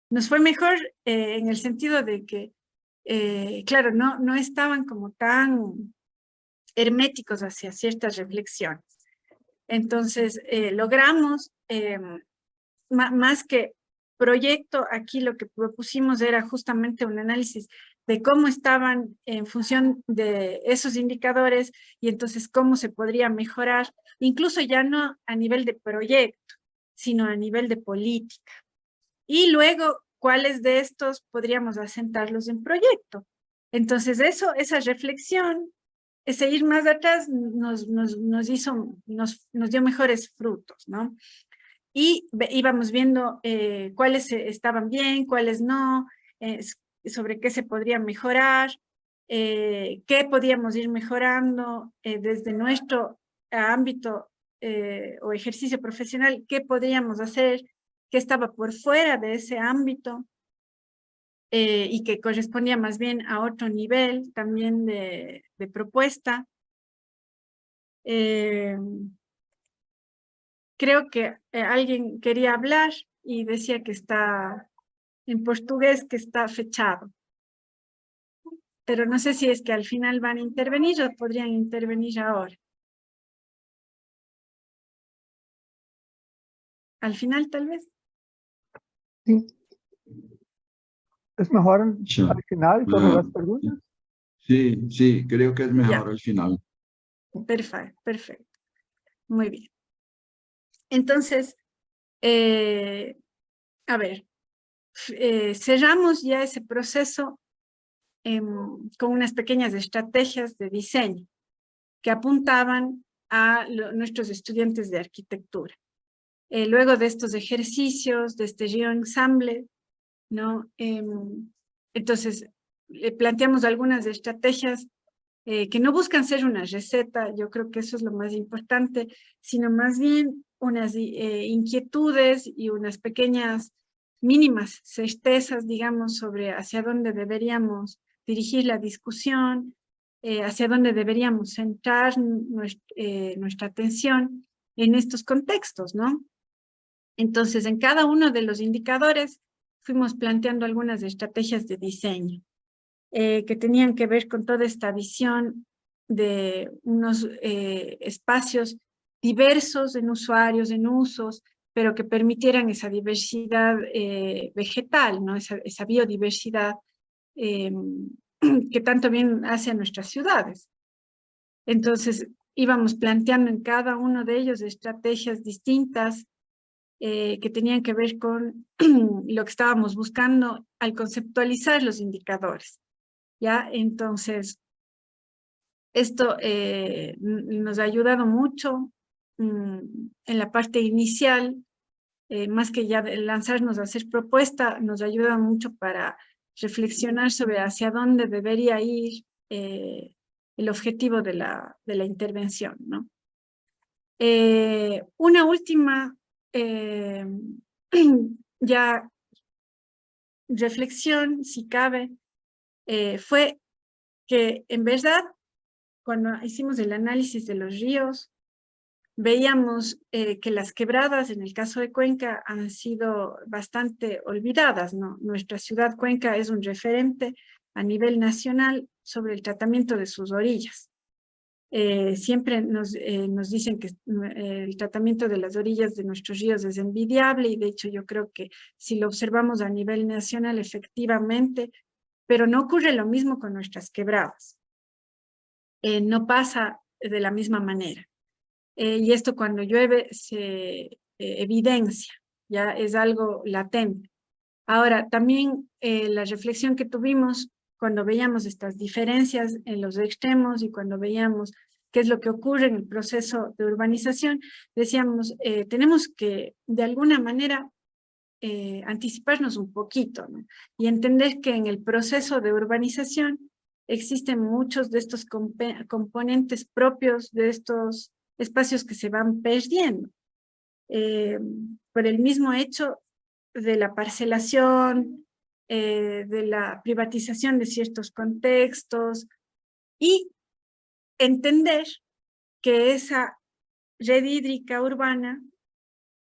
Nos fue mejor en el sentido de que, claro, no estaban como tan herméticos hacia ciertas reflexiones. Entonces, logramos, más que proyecto, aquí lo que propusimos era justamente un análisis de cómo estaban en función de esos indicadores y entonces cómo se podría mejorar, incluso ya no a nivel de proyecto, sino a nivel de política. Y luego, ¿cuáles de estos podríamos asentarlos en proyecto? Entonces, esa reflexión, ese ir más atrás nos dio mejores frutos, ¿no? Y íbamos viendo cuáles estaban bien, cuáles no, sobre qué se podría mejorar, qué podíamos ir mejorando desde nuestro ámbito o ejercicio profesional, qué podríamos hacer, qué estaba por fuera de ese ámbito y que correspondía más bien a otro nivel también de propuesta. Creo que alguien quería hablar y decía que está en portugués, que está fechado. Pero no sé si es que al final van a intervenir o podrían intervenir ahora. Al final, tal vez. Sí. Es mejor al final cuando las preguntas. Sí, creo que es mejor Ya. al final. Perfecto. Muy bien. Entonces, a ver, cerramos ya ese proceso con unas pequeñas estrategias de diseño que apuntaban a nuestros estudiantes de arquitectura. Luego de estos ejercicios, de este río ensamble, ¿no? Entonces, le planteamos algunas estrategias que no buscan ser una receta, yo creo que eso es lo más importante, sino más bien unas inquietudes y unas pequeñas mínimas certezas, digamos, sobre hacia dónde deberíamos dirigir la discusión, hacia dónde deberíamos centrar nuestra atención en estos contextos, ¿no? Entonces, en cada uno de los indicadores fuimos planteando algunas estrategias de diseño que tenían que ver con toda esta visión de unos espacios diversos en usuarios, en usos, pero que permitieran esa diversidad vegetal, ¿no? Esa biodiversidad que tanto bien hace a nuestras ciudades. Entonces, íbamos planteando en cada uno de ellos estrategias distintas que tenían que ver con lo que estábamos buscando al conceptualizar los indicadores. ¿Ya? Entonces, esto nos ha ayudado mucho en la parte inicial, más que ya lanzarnos a hacer propuesta, nos ayuda mucho para reflexionar sobre hacia dónde debería ir el objetivo de la intervención, ¿no? Una última ya reflexión, si cabe, fue que en verdad cuando hicimos el análisis de los ríos, veíamos que las quebradas, en el caso de Cuenca, han sido bastante olvidadas, ¿no? Nuestra ciudad Cuenca es un referente a nivel nacional sobre el tratamiento de sus orillas. Siempre nos dicen que el tratamiento de las orillas de nuestros ríos es envidiable, y de hecho yo creo que si lo observamos a nivel nacional, efectivamente, pero no ocurre lo mismo con nuestras quebradas. No pasa de la misma manera. Y esto cuando llueve se evidencia, ya es algo latente. Ahora, también la reflexión que tuvimos cuando veíamos estas diferencias en los extremos y cuando veíamos qué es lo que ocurre en el proceso de urbanización, decíamos, tenemos que de alguna manera anticiparnos un poquito, ¿no? Y entender que en el proceso de urbanización existen muchos de estos componentes propios de estos espacios que se van perdiendo. Por el mismo hecho de la parcelación, de la privatización de ciertos contextos, y entender que esa red hídrica urbana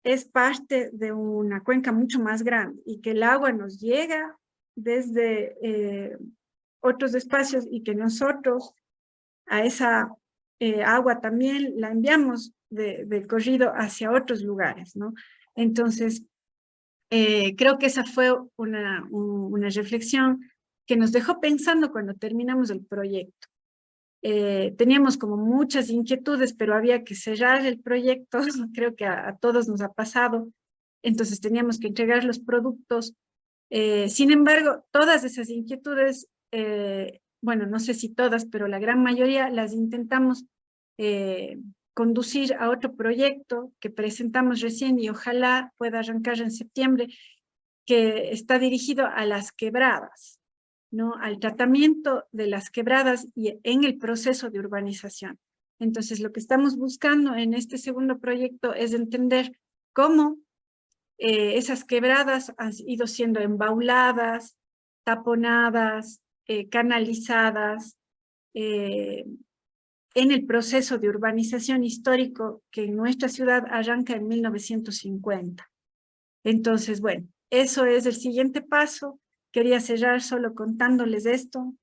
es parte de una cuenca mucho más grande y que el agua nos llega desde otros espacios y que nosotros a esa agua también la enviamos de corrido hacia otros lugares, ¿no? Entonces, creo que esa fue una reflexión que nos dejó pensando cuando terminamos el proyecto. Teníamos como muchas inquietudes, pero había que cerrar el proyecto, creo que a todos nos ha pasado, entonces teníamos que entregar los productos. Sin embargo, todas esas inquietudes, bueno, no sé si todas, pero la gran mayoría las intentamos conducir a otro proyecto que presentamos recién y ojalá pueda arrancar en septiembre, que está dirigido a las quebradas, ¿no? Al tratamiento de las quebradas y en el proceso de urbanización. Entonces, lo que estamos buscando en este segundo proyecto es entender cómo esas quebradas han ido siendo embauladas, taponadas, canalizadas, en el proceso de urbanización histórico que en nuestra ciudad arranca en 1950. Entonces, bueno, eso es el siguiente paso. Quería cerrar solo contándoles esto.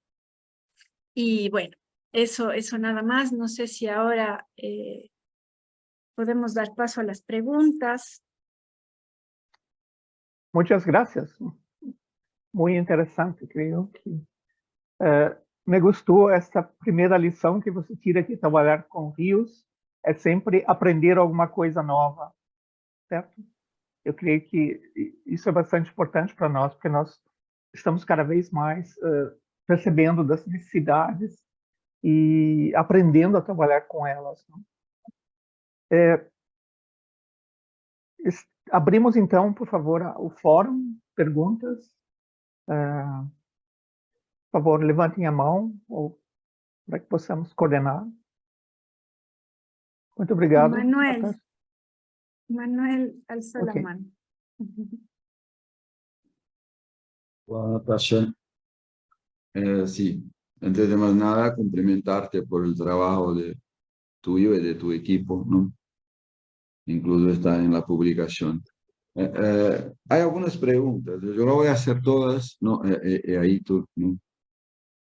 Y bueno, eso nada más. No sé si ahora podemos dar paso a las preguntas. Muchas gracias. Muy interesante, creo que me gostou essa primeira lição que você tira que trabalhar com rios é sempre aprender alguma coisa nova, certo? Eu creio que isso é bastante importante para nós, porque nós estamos cada vez mais percebendo das necessidades e aprendendo a trabalhar com elas. Abrimos então, por favor, o fórum, perguntas. Por favor, levantem a mão para que possamos coordenar. Muito obrigado. Manuel alzó la mano. Bueno, Tasha, sí, antes de más nada, cumplimentarte por el trabajo tuyo y de tu equipo, ¿no? Incluso está en la publicación. Hay algunas preguntas, yo lo voy a hacer todas, ¿no? Ahí tú, ¿no?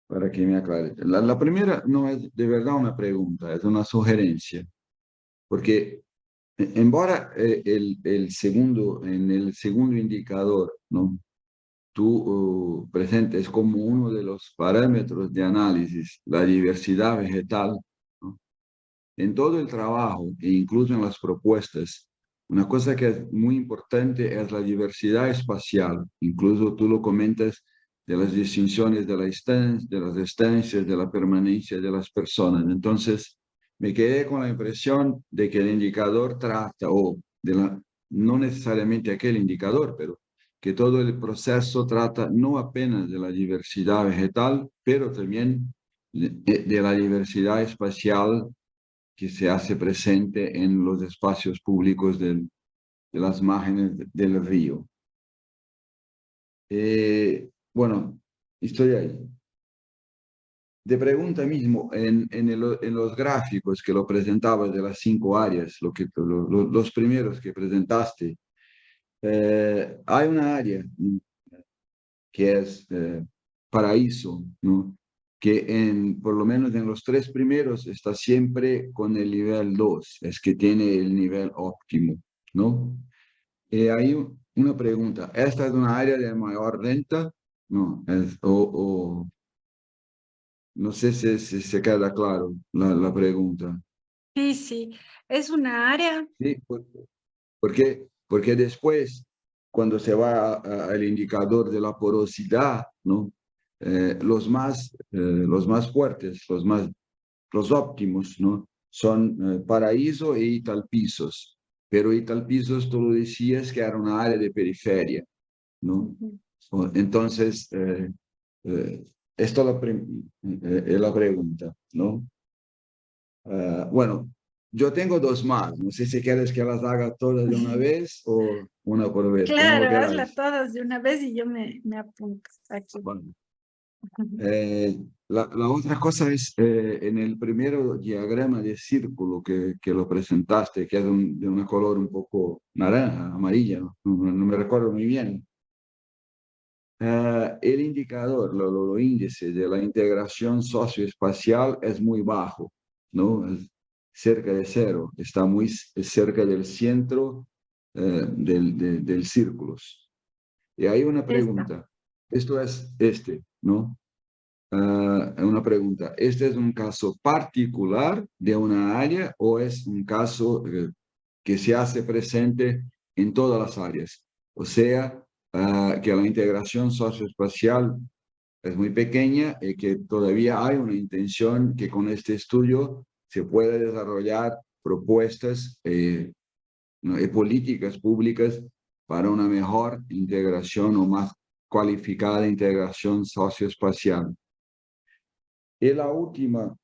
Para que me aclares. La primera no es de verdad una pregunta, es una sugerencia, porque embora en el segundo indicador, ¿no? Tú presentes como uno de los parámetros de análisis la diversidad vegetal, ¿no? En todo el trabajo e incluso en las propuestas, una cosa que es muy importante es la diversidad espacial. Incluso tú lo comentas de las distinciones de las estancias, de la permanencia de las personas. Entonces, me quedé con la impresión de que el indicador trata, no necesariamente aquel indicador, pero que todo el proceso trata no apenas de la diversidad vegetal, pero también de la diversidad espacial que se hace presente en los espacios públicos de las márgenes del río. Bueno, estoy ahí. de pregunta mismo, en los gráficos que lo presentabas de las 5 áreas, los primeros que presentaste, hay una área que es paraíso, ¿no? Que por lo menos en los 3 primeros está siempre con el nivel 2, es que tiene el nivel óptimo, ¿no? Hay una pregunta, ¿esta es una área de mayor renta? No, no sé si se queda claro la pregunta. Sí, sí, es una área. Sí, porque después, cuando se va al indicador de la porosidad, ¿no? Los más fuertes, los óptimos, ¿no? Son Paraíso e Italpisos. Pero Italpisos, tú lo decías que era una área de periferia, ¿no? Entonces, esto es la pregunta, ¿no? Bueno, yo tengo 2 más. No sé si quieres que las haga todas de una vez o una por vez, como Claro, lo hazla queráis. todas de una vez y yo me apunto aquí. Bueno, la otra cosa es en el primero diagrama de círculo que lo presentaste, que es de un color un poco naranja, amarilla, no me recuerdo muy bien. El indicador, lo índice de la integración socioespacial es muy bajo, ¿no? Es cerca de 0, está muy cerca del centro del círculo. Y hay una Esta. pregunta, esto es ¿no? Una pregunta, ¿este es un caso particular de una área o es un caso que se hace presente en todas las áreas? O sea, que la integración socioespacial es muy pequeña y que todavía hay una intención que con este estudio se pueda desarrollar propuestas ¿no? y políticas públicas para una mejor integración o más cualificada integración socioespacial. Y la última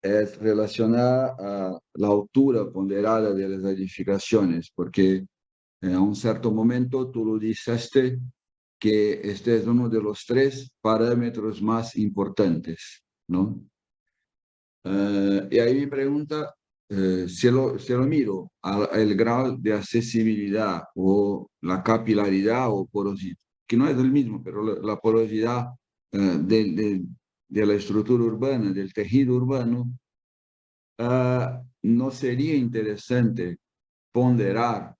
es relacionada a la altura ponderada de las edificaciones, porque a un cierto momento tú lo dijiste que este es uno de los 3 parámetros más importantes, ¿no? Y ahí mi pregunta, si lo miro al grado de accesibilidad o la capilaridad o porosidad, que no es el mismo, pero la porosidad de la estructura urbana, del tejido urbano, ¿no sería interesante ponderar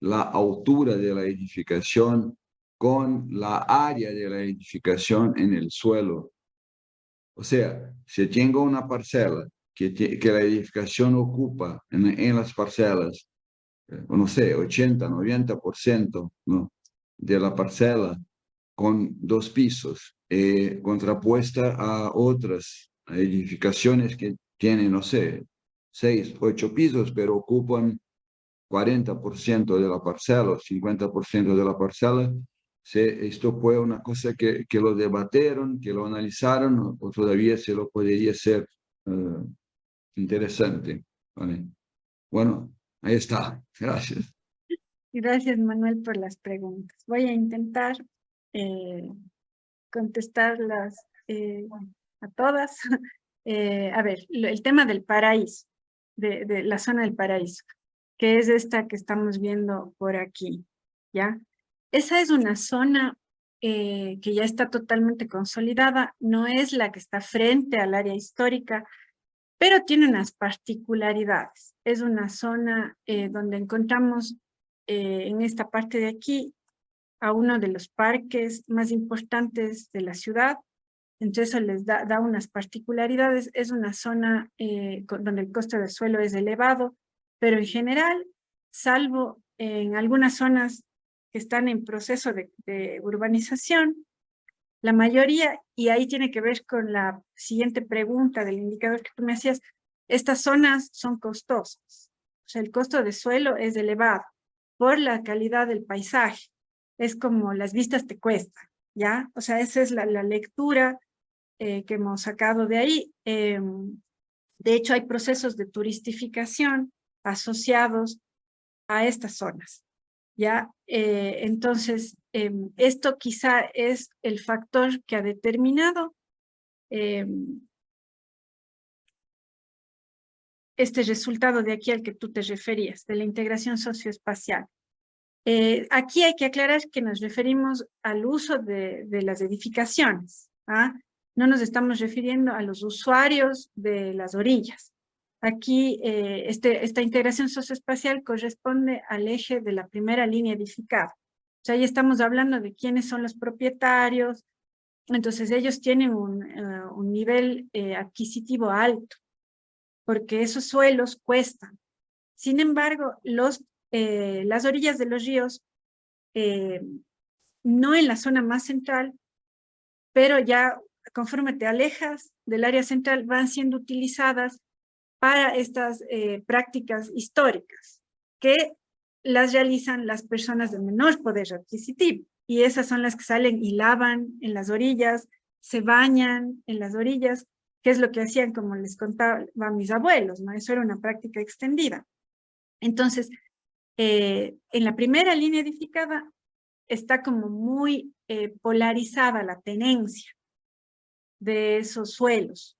la altura de la edificación con la área de la edificación en el suelo? O sea, si tengo una parcela que la edificación ocupa en las parcelas, no sé, 80, 90%, ¿no? de la parcela con 2 pisos, contrapuesta a otras edificaciones que tienen, no sé, 6, 8 pisos, pero ocupan 40% de la parcela o 50% de la parcela. Esto fue una cosa que lo debatieron, que lo analizaron o todavía se lo podría ser interesante. ¿Vale? Bueno, ahí está. Gracias. Gracias, Manuel, por las preguntas. Voy a intentar contestarlas a todas. A ver, el tema del paraíso, de la zona del paraíso, que es esta que estamos viendo por aquí, ¿ya? Esa es una zona que ya está totalmente consolidada, no es la que está frente al área histórica, pero tiene unas particularidades. Es una zona donde encontramos en esta parte de aquí a uno de los parques más importantes de la ciudad, entonces eso les da unas particularidades. Es una zona donde el costo del suelo es elevado, pero en general, salvo en algunas zonas que están en proceso de urbanización, la mayoría, y ahí tiene que ver con la siguiente pregunta del indicador que tú me hacías, estas zonas son costosas. O sea, el costo de suelo es elevado por la calidad del paisaje. Es como las vistas te cuestan, ¿ya? O sea, esa es la lectura que hemos sacado de ahí. De hecho, hay procesos de turistificación asociados a estas zonas, ¿ya? Entonces, esto quizá es el factor que ha determinado este resultado de aquí al que tú te referías, de la integración socioespacial. Aquí hay que aclarar que nos referimos al uso de las edificaciones, ¿ah? No nos estamos refiriendo a los usuarios de las orillas. Aquí esta integración socioespacial corresponde al eje de la primera línea edificada. O sea, ahí estamos hablando de quiénes son los propietarios. Entonces ellos tienen un nivel adquisitivo alto, porque esos suelos cuestan. Sin embargo, las orillas de los ríos, no en la zona más central, pero ya conforme te alejas del área central, van siendo utilizadas para estas prácticas históricas, que las realizan las personas de menor poder adquisitivo. Y esas son las que salen y lavan en las orillas, se bañan en las orillas, que es lo que hacían, como les contaba mis abuelos, ¿no? Eso era una práctica extendida. Entonces, en la primera línea edificada está como muy polarizada la tenencia de esos suelos,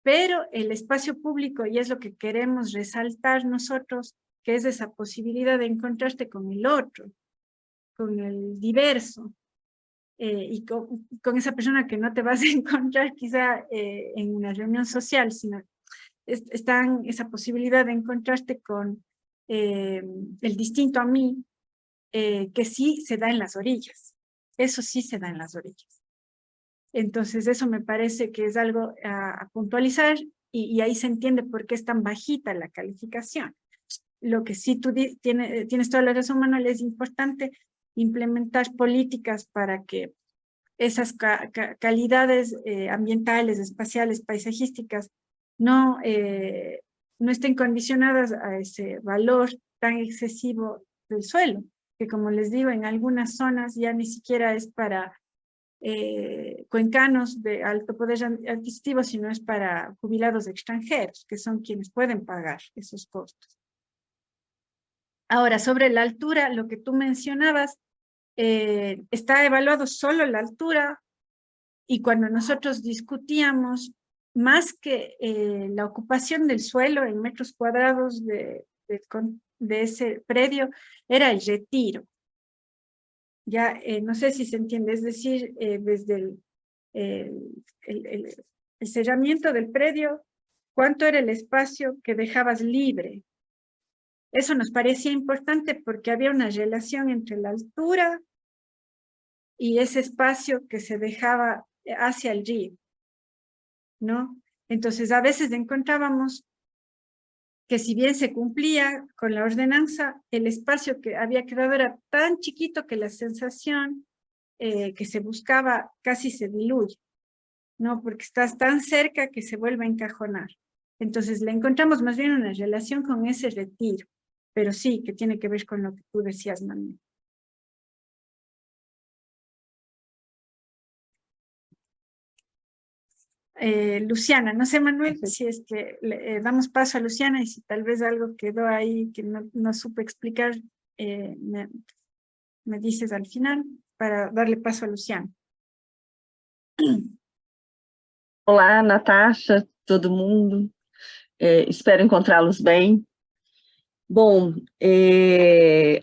pero el espacio público, y es lo que queremos resaltar nosotros, que es esa posibilidad de encontrarte con el otro, con el diverso, y con esa persona que no te vas a encontrar quizá en una reunión social, sino está esa posibilidad de encontrarte con el distinto a mí, que sí se da en las orillas. Eso sí se da en las orillas. Entonces eso me parece que es algo a puntualizar, y ahí se entiende por qué es tan bajita la calificación. Lo que sí tú tienes toda la razón, Manuel, es importante implementar políticas para que esas calidades ambientales, espaciales, paisajísticas, no estén condicionadas a ese valor tan excesivo del suelo, que como les digo, en algunas zonas ya ni siquiera es para cuencanos de alto poder adquisitivo, sino es para jubilados extranjeros, que son quienes pueden pagar esos costos. Ahora, sobre la altura, lo que tú mencionabas, está evaluado solo la altura, y cuando nosotros discutíamos, más que la ocupación del suelo en metros cuadrados de ese predio, era el retiro. Ya, no sé si se entiende, es decir, desde el cerramiento del predio, ¿cuánto era el espacio que dejabas libre? Eso nos parecía importante porque había una relación entre la altura y ese espacio que se dejaba hacia el río, ¿no? Entonces, a veces encontrábamos que si bien se cumplía con la ordenanza, el espacio que había quedado era tan chiquito que la sensación que se buscaba casi se diluye, ¿no? Porque estás tan cerca que se vuelve a encajonar. Entonces, le encontramos más bien una relación con ese retiro, pero sí, que tiene que ver con lo que tú decías, Manuel. Luciana, no sé, Manuel, si es que le damos paso a Luciana, y si tal vez algo quedó ahí que no supe explicar, me dices al final para darle paso a Luciana. Olá, Natasha, todo mundo. Espero encontrá-los bem. Bom,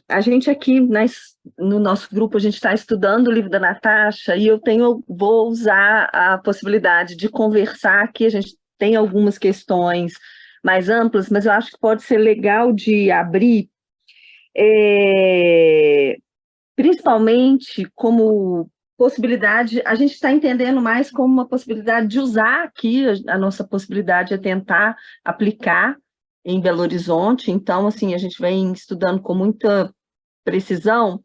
a gente aqui no nosso grupo, a gente está estudando o livro da Natasha, e vou usar a possibilidade de conversar aqui. A gente tem algumas questões mais amplas, mas eu acho que pode ser legal de abrir, principalmente como possibilidade, a gente está entendendo mais como uma possibilidade de usar aqui, a nossa possibilidade é tentar aplicar em Belo Horizonte. Então, assim, a gente vem estudando com muita precisão,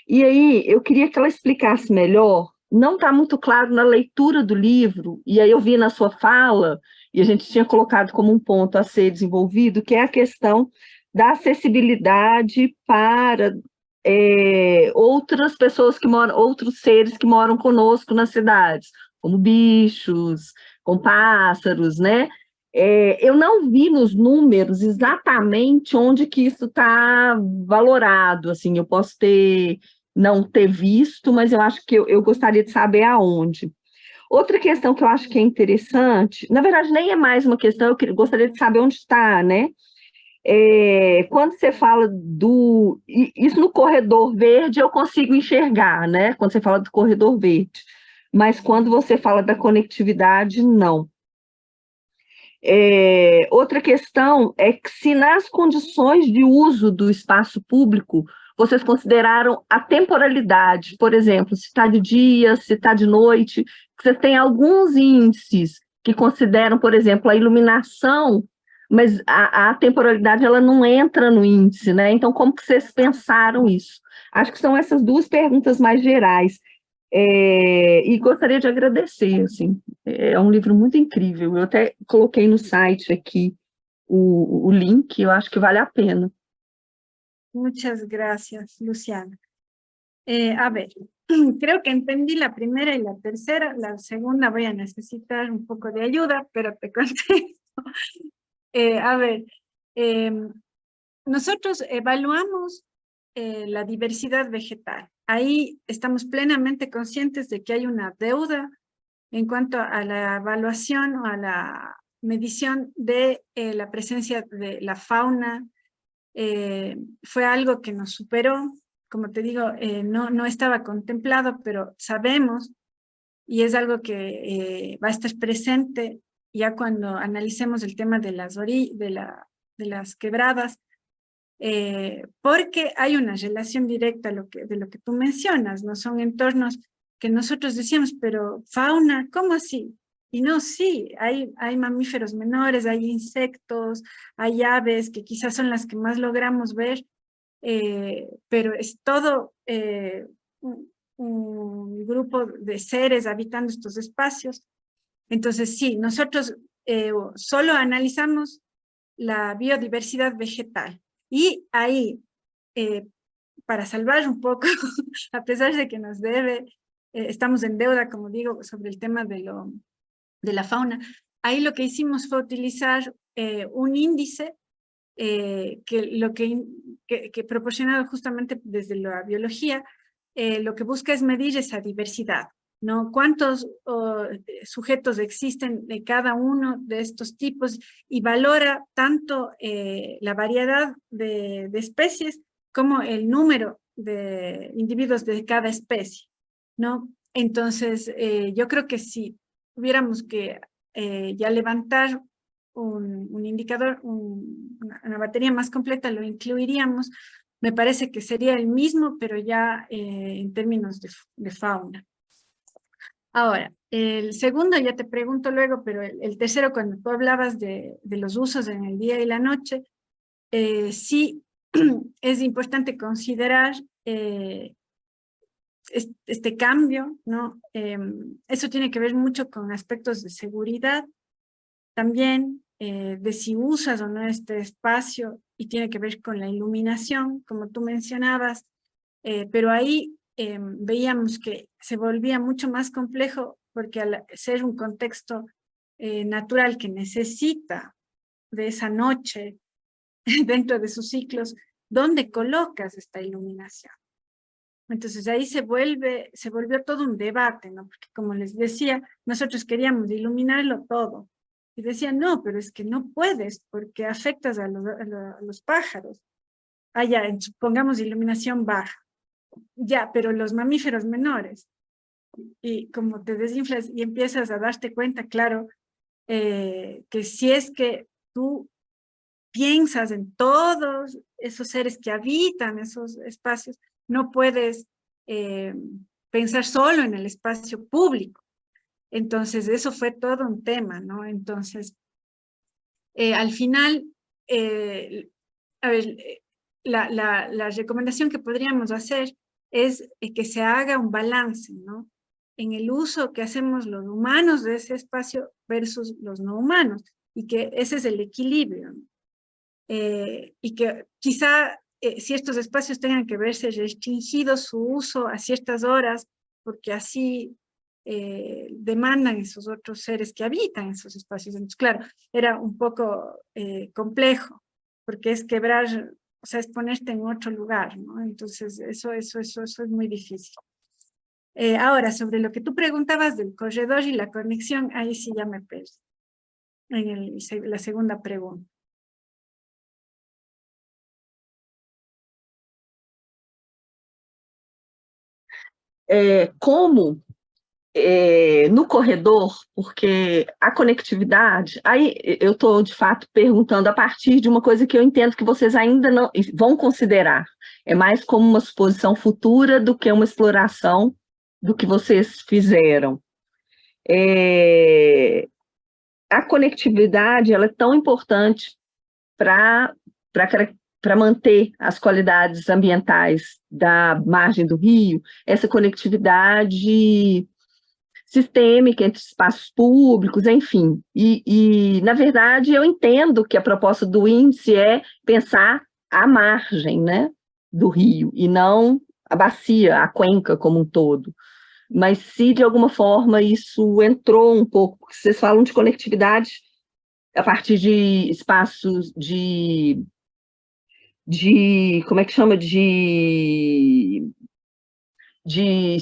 e aí eu queria que ela explicasse melhor. Não está muito claro na leitura do livro, e aí eu vi na sua fala, e a gente tinha colocado como um ponto a ser desenvolvido, que é a questão da acessibilidade para outras pessoas que moram, outros seres que moram conosco nas cidades, como bichos, com pássaros, né? Eu não vi nos números exatamente onde que isso está valorado, assim, eu posso não ter visto, mas eu acho que eu gostaria de saber aonde. Outra questão que eu acho que é interessante, na verdade nem é mais uma questão, eu gostaria de saber onde está, né? Quando você fala isso no corredor verde eu consigo enxergar, né? Quando você fala do corredor verde, mas quando você fala da conectividade, não. Outra questão é que se nas condições de uso do espaço público, vocês consideraram a temporalidade, por exemplo, se está de dia, se está de noite, vocês têm alguns índices que consideram, por exemplo, a iluminação, mas a temporalidade ela não entra no índice, né? Então, como que vocês pensaram isso? Acho que são essas duas perguntas mais gerais. E gostaria de agradecer, assim, é um livro muito incrível, eu até coloquei no site aqui o link, eu acho que vale a pena. Muchas gracias, Luciana. A ver, creo que entendí la primera y la tercera, la segunda voy a necesitar un poco de ayuda, pero te contesto. A ver, nosotros evaluamos la diversidad vegetal. Ahí estamos plenamente conscientes de que hay una deuda en cuanto a la evaluación o a la medición de la presencia de la fauna. Fue algo que nos superó, como te digo, no estaba contemplado, pero sabemos, y es algo que va a estar presente ya cuando analicemos el tema de las quebradas, porque hay una relación directa de lo que tú mencionas, ¿no? Son entornos que nosotros decíamos, pero fauna, ¿cómo así? Y no, sí, hay mamíferos menores, hay insectos, hay aves que quizás son las que más logramos ver, pero es todo un grupo de seres habitando estos espacios. Entonces sí, nosotros solo analizamos la biodiversidad vegetal. Y ahí, para salvar un poco, a pesar de que nos debe, estamos en deuda, como digo, sobre el tema de la fauna, ahí lo que hicimos fue utilizar un índice que proporcionado justamente desde la biología, lo que busca es medir esa diversidad, ¿no? ¿Cuántos sujetos existen de cada uno de estos tipos? Y valora tanto la variedad de especies como el número de individuos de cada especie, ¿no? Entonces, yo creo que si tuviéramos que ya levantar un indicador, una batería más completa, lo incluiríamos. Me parece que sería el mismo, pero ya en términos de fauna. Ahora, el segundo ya te pregunto luego, pero el tercero, cuando tú hablabas de los usos en el día y la noche, sí es importante considerar este cambio, ¿no? Eso tiene que ver mucho con aspectos de seguridad, también de si usas o no este espacio, y tiene que ver con la iluminación, como tú mencionabas, pero ahí veíamos que se volvía mucho más complejo porque al ser un contexto natural que necesita de esa noche dentro de sus ciclos, ¿dónde colocas esta iluminación? Entonces ahí se volvió todo un debate, ¿no? Porque como les decía, nosotros queríamos iluminarlo todo. Y decían, no, pero es que no puedes porque afectas a los pájaros. Ya, pongamos iluminación baja. Ya, pero los mamíferos menores. Y como te desinflas y empiezas a darte cuenta, claro, que si es que tú piensas en todos esos seres que habitan esos espacios, no puedes pensar solo en el espacio público. Entonces, eso fue todo un tema, ¿no? Entonces, al final, a ver, la recomendación que podríamos hacer es que se haga un balance, ¿no? En el uso que hacemos los humanos de ese espacio versus los no humanos, y que ese es el equilibrio, ¿no? Y que quizá si estos espacios tengan que verse restringidos su uso a ciertas horas, porque así demandan esos otros seres que habitan esos espacios. Entonces, claro, era un poco complejo, porque es quebrar, o sea, es ponerte en otro lugar, ¿no? Entonces, eso es muy difícil. Ahora, sobre lo que tú preguntabas del corredor y la conexión, ahí sí ya me perdí en la segunda pregunta. Como no corredor, porque a conectividade, aí eu estou, de fato, perguntando a partir de uma coisa que eu entendo que vocês ainda não vão considerar. É mais como uma suposição futura do que uma exploração do que vocês fizeram. A conectividade ela é tão importante para manter as qualidades ambientais da margem do rio, essa conectividade sistêmica entre espaços públicos, enfim. Na verdade, eu entendo que a proposta do índice é pensar a margem, né, do rio, e não a bacia, a cuenca como um todo. Mas se, de alguma forma, isso entrou um pouco, porque vocês falam de conectividade a partir de espaços de como é que chama, de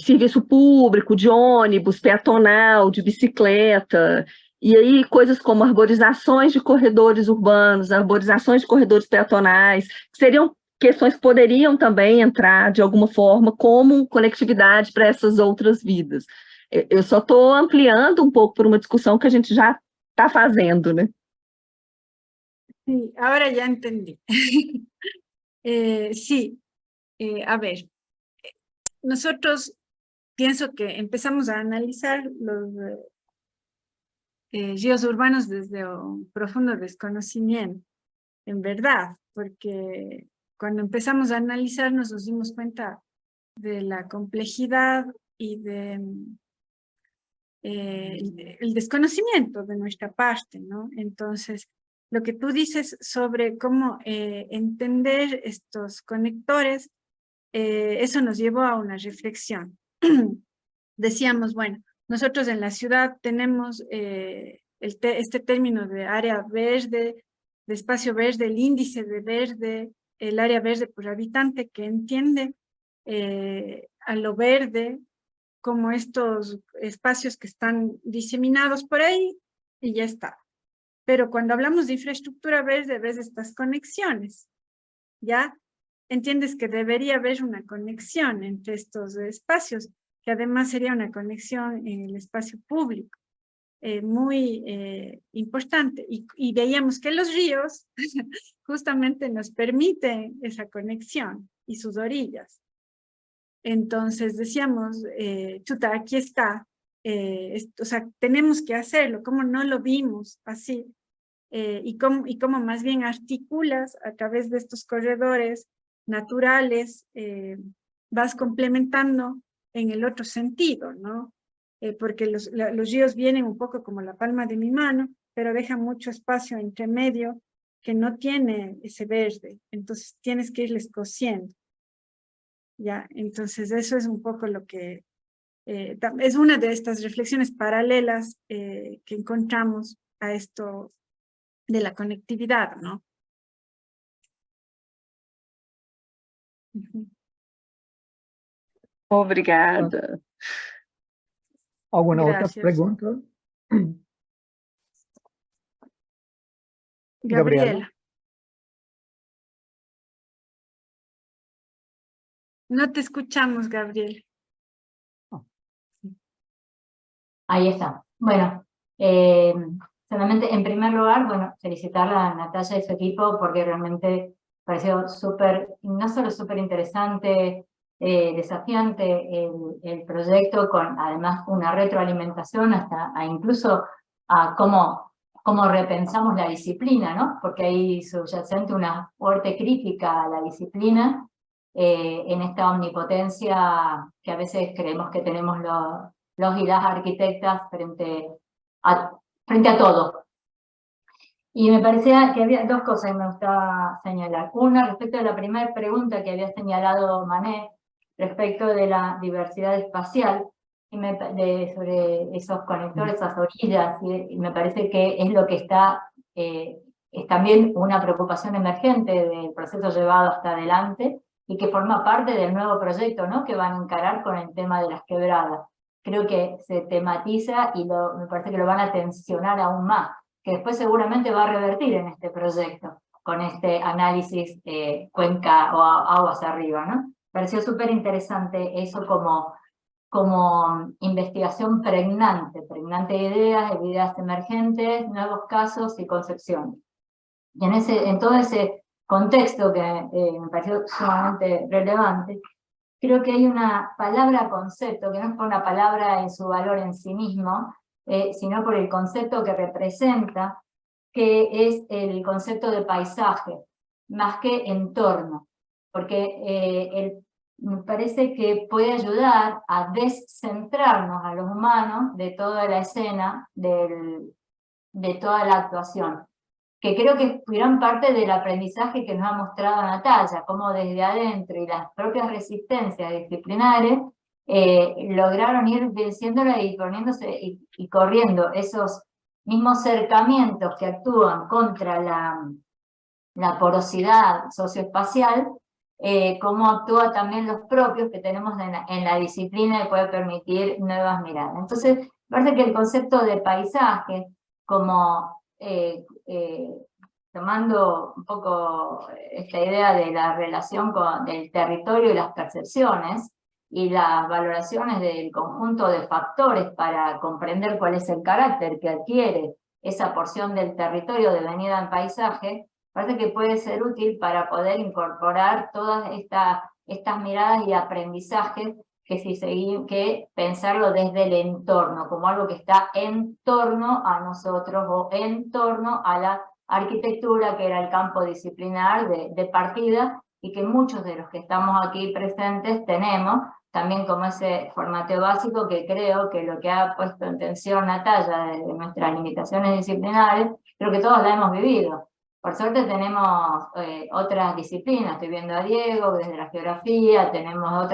serviço público, de ônibus, peatonal, de bicicleta, e aí coisas como arborizações de corredores urbanos, arborizações de corredores peatonais, que seriam questões que poderiam também entrar, de alguma forma, como conectividade para essas outras vidas. Eu só estou ampliando um pouco por uma discussão que a gente já está fazendo, né? Sí, ahora ya entendí. Sí, a ver, nosotros pienso que empezamos a analizar los ríos urbanos desde un profundo desconocimiento, en verdad, porque cuando empezamos a analizar nos dimos cuenta de la complejidad y de el desconocimiento de nuestra parte, ¿no? Entonces, lo que tú dices sobre cómo entender estos conectores, eso nos llevó a una reflexión. Decíamos, bueno, nosotros en la ciudad tenemos este término de área verde, de espacio verde, el índice de verde, el área verde por habitante, que entiende a lo verde como estos espacios que están diseminados por ahí y ya está. Pero cuando hablamos de infraestructura verde, ves estas conexiones, ¿ya? Entiendes que debería haber una conexión entre estos espacios, que además sería una conexión en el espacio público, muy importante. Y veíamos que los ríos justamente nos permiten esa conexión y sus orillas. Entonces decíamos, chuta, aquí está, o sea, tenemos que hacerlo, ¿cómo no lo vimos así? Y cómo más bien articulas a través de estos corredores naturales, vas complementando en el otro sentido, ¿no? Porque los ríos vienen un poco como la palma de mi mano, pero dejan mucho espacio entre medio que no tiene ese verde, entonces tienes que irles cosiendo. ¿Ya? Entonces eso es un poco lo que, es una de estas reflexiones paralelas que encontramos a esto de la conectividad, ¿no? Obrigada. ¿Alguna Gracias. otra pregunta? Gabriela. No te escuchamos, Gabriela. Ahí está. Bueno, solamente en primer lugar, bueno, felicitar a Natalia y su equipo porque realmente pareció súper, no solo súper interesante, desafiante el proyecto, con además una retroalimentación hasta incluso a cómo repensamos la disciplina, ¿no? Porque hay subyacente una fuerte crítica a la disciplina en esta omnipotencia que a veces creemos que tenemos los y las arquitectas frente a todo. Y me parecía que había dos cosas que me gustaba señalar. Una, respecto a la primera pregunta que había señalado Mané, respecto de la diversidad espacial, sobre esos conectores, esas orillas, y me parece que es lo que está, es también una preocupación emergente del proceso llevado hasta adelante, y que forma parte del nuevo proyecto, ¿no?, que van a encarar con el tema de las quebradas. Creo que se tematiza y me parece que lo van a tensionar aún más, que después seguramente va a revertir en este proyecto, con este análisis cuenca o aguas arriba, ¿no? Pareció súper interesante eso como investigación pregnante de ideas emergentes, nuevos casos y concepciones. Y en todo ese contexto que me pareció sumamente relevante, creo que hay una palabra concepto, que no es por una palabra en su valor en sí mismo, sino por el concepto que representa, que es el concepto de paisaje, más que entorno, porque me parece que puede ayudar a descentrarnos a los humanos de toda la escena, de toda la actuación, que creo que es gran parte del aprendizaje que nos ha mostrado Natalia, cómo desde adentro y las propias resistencias disciplinares lograron ir venciéndola y poniéndose y corriendo esos mismos cercamientos que actúan contra la porosidad socioespacial, cómo actúa también los propios que tenemos en la disciplina y puede permitir nuevas miradas. Entonces, parece que el concepto de paisaje, como tomando un poco esta idea de la relación del territorio y las percepciones, y las valoraciones del conjunto de factores para comprender cuál es el carácter que adquiere esa porción del territorio devenida en paisaje, parece que puede ser útil para poder incorporar todas estas miradas y aprendizajes que pensarlo desde el entorno, como algo que está en torno a nosotros o en torno a la arquitectura, que era el campo disciplinar de partida, y que muchos de los que estamos aquí presentes tenemos, también como ese formateo básico que creo que lo que ha puesto en tensión Natalia desde nuestras limitaciones disciplinares, creo que todos la hemos vivido. Por suerte tenemos otras disciplinas, estoy viendo a Diego desde la geografía, tenemos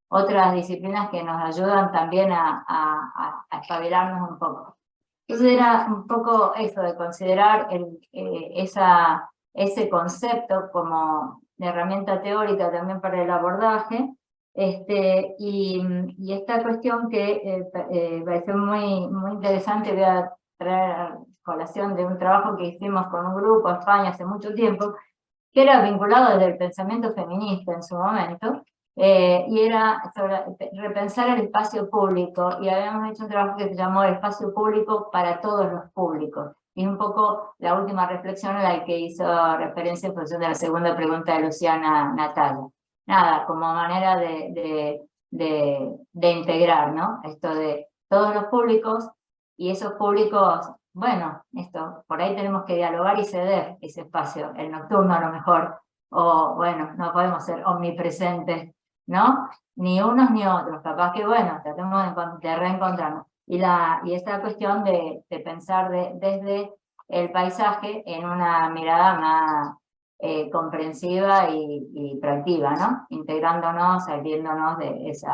otras disciplinas que nos ayudan también a espabilarnos un poco. Entonces era un poco eso, de considerar ese concepto como herramienta teórica también para el abordaje, y esta cuestión que pareció muy, muy interesante. Voy a traer a colación de un trabajo que hicimos con un grupo en España hace mucho tiempo, que era vinculado desde el pensamiento feminista en su momento, y era sobre repensar el espacio público, y habíamos hecho un trabajo que se llamó Espacio Público para todos los públicos, y un poco la última reflexión a la que hizo referencia en función de la segunda pregunta de Luciana Natalia. Nada, como manera de integrar, ¿no?, esto de todos los públicos, y esos públicos, bueno, por ahí tenemos que dialogar y ceder ese espacio, el nocturno a lo mejor, o bueno, no podemos ser omnipresentes, ¿no?, ni unos ni otros, capaz que bueno, tratemos de reencontrarnos. Y esta cuestión de pensar desde el paisaje en una mirada más comprensiva y proactiva, ¿no?, integrándonos, saliéndonos de ese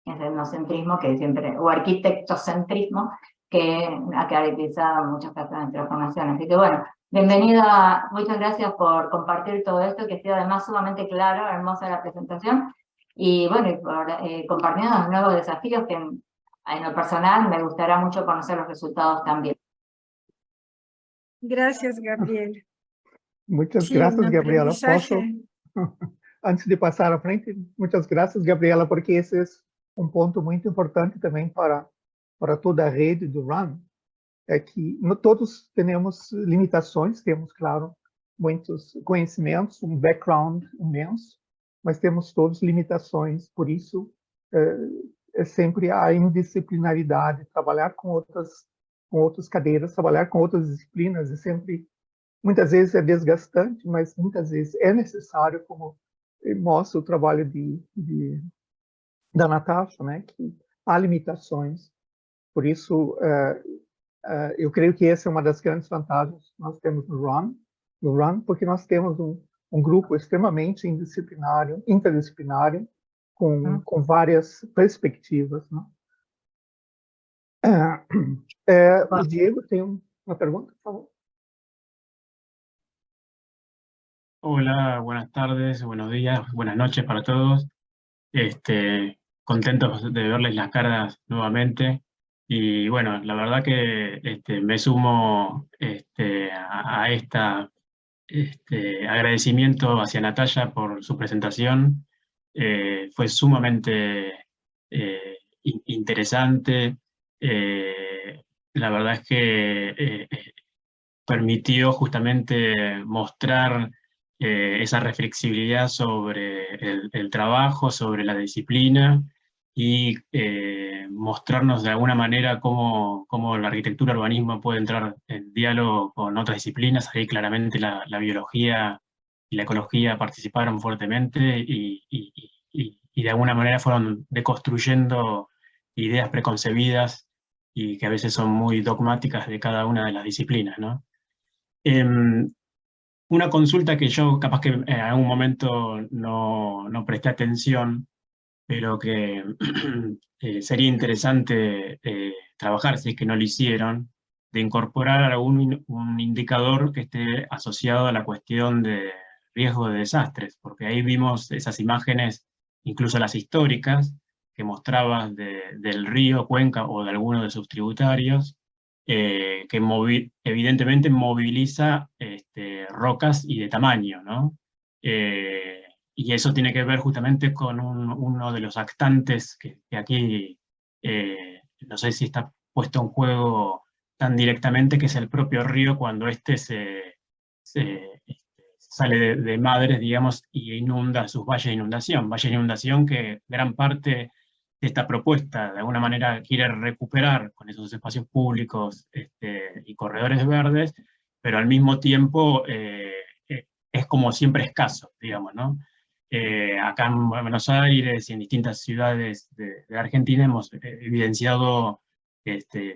etnocentrismo que siempre, o arquitectocentrismo, que ha caracterizado muchas partes de nuestra formación. Así que bueno, bienvenida, muchas gracias por compartir todo esto, que ha sido además sumamente claro, hermosa la presentación, y bueno, y por compartiendo los nuevos desafíos que en lo personal me gustará mucho conocer los resultados también. Gracias, Gabriel. Muchas Sí, gracias, un Gabriela. aprendizaje. Antes de passar à frente, muitas graças, Gabriela, porque esse é um ponto muito importante também para toda a rede do RUN, é que todos temos limitações, temos, claro, muitos conhecimentos, um background imenso, mas temos todos limitações, por isso é sempre a indisciplinaridade, trabalhar com outras cadeiras, trabalhar com outras disciplinas, é sempre, muitas vezes é desgastante, mas muitas vezes é necessário, como mostra o trabalho da Natasha, né, que há limitações. Por isso, eu creio que essa é uma das grandes vantagens que nós temos no RUN, porque nós temos um grupo extremamente interdisciplinário, com várias perspectivas, né? O Diego tem uma pergunta, por favor. Hola, buenas tardes, buenos días, buenas noches para todos. Contentos de verles las caras nuevamente. Y bueno, la verdad que me sumo a agradecimiento hacia Natalia por su presentación. Fue sumamente interesante. La verdad es que permitió justamente mostrar esa reflexibilidad sobre el trabajo, sobre la disciplina y mostrarnos de alguna manera cómo la arquitectura urbanismo puede entrar en diálogo con otras disciplinas. Ahí claramente la biología y la ecología participaron fuertemente y de alguna manera fueron deconstruyendo ideas preconcebidas y que a veces son muy dogmáticas de cada una de las disciplinas, ¿no? Una consulta que yo capaz que en algún momento no presté atención, pero que sería interesante trabajar, si es que no lo hicieron, de incorporar un indicador que esté asociado a la cuestión de riesgo de desastres, porque ahí vimos esas imágenes, incluso las históricas, que mostraban del río Cuenca o de alguno de sus tributarios, que evidentemente moviliza rocas y de tamaño, ¿no? Y eso tiene que ver justamente con uno de los actantes que aquí no sé si está puesto en juego tan directamente, que es el propio río cuando sale de Madres, digamos, y inunda sus valles de inundación. Valle de inundación que gran parte de esta propuesta de alguna manera quiere recuperar con esos espacios públicos y corredores verdes, pero al mismo tiempo es como siempre escaso, digamos, ¿no? Acá en Buenos Aires y en distintas ciudades de Argentina hemos evidenciado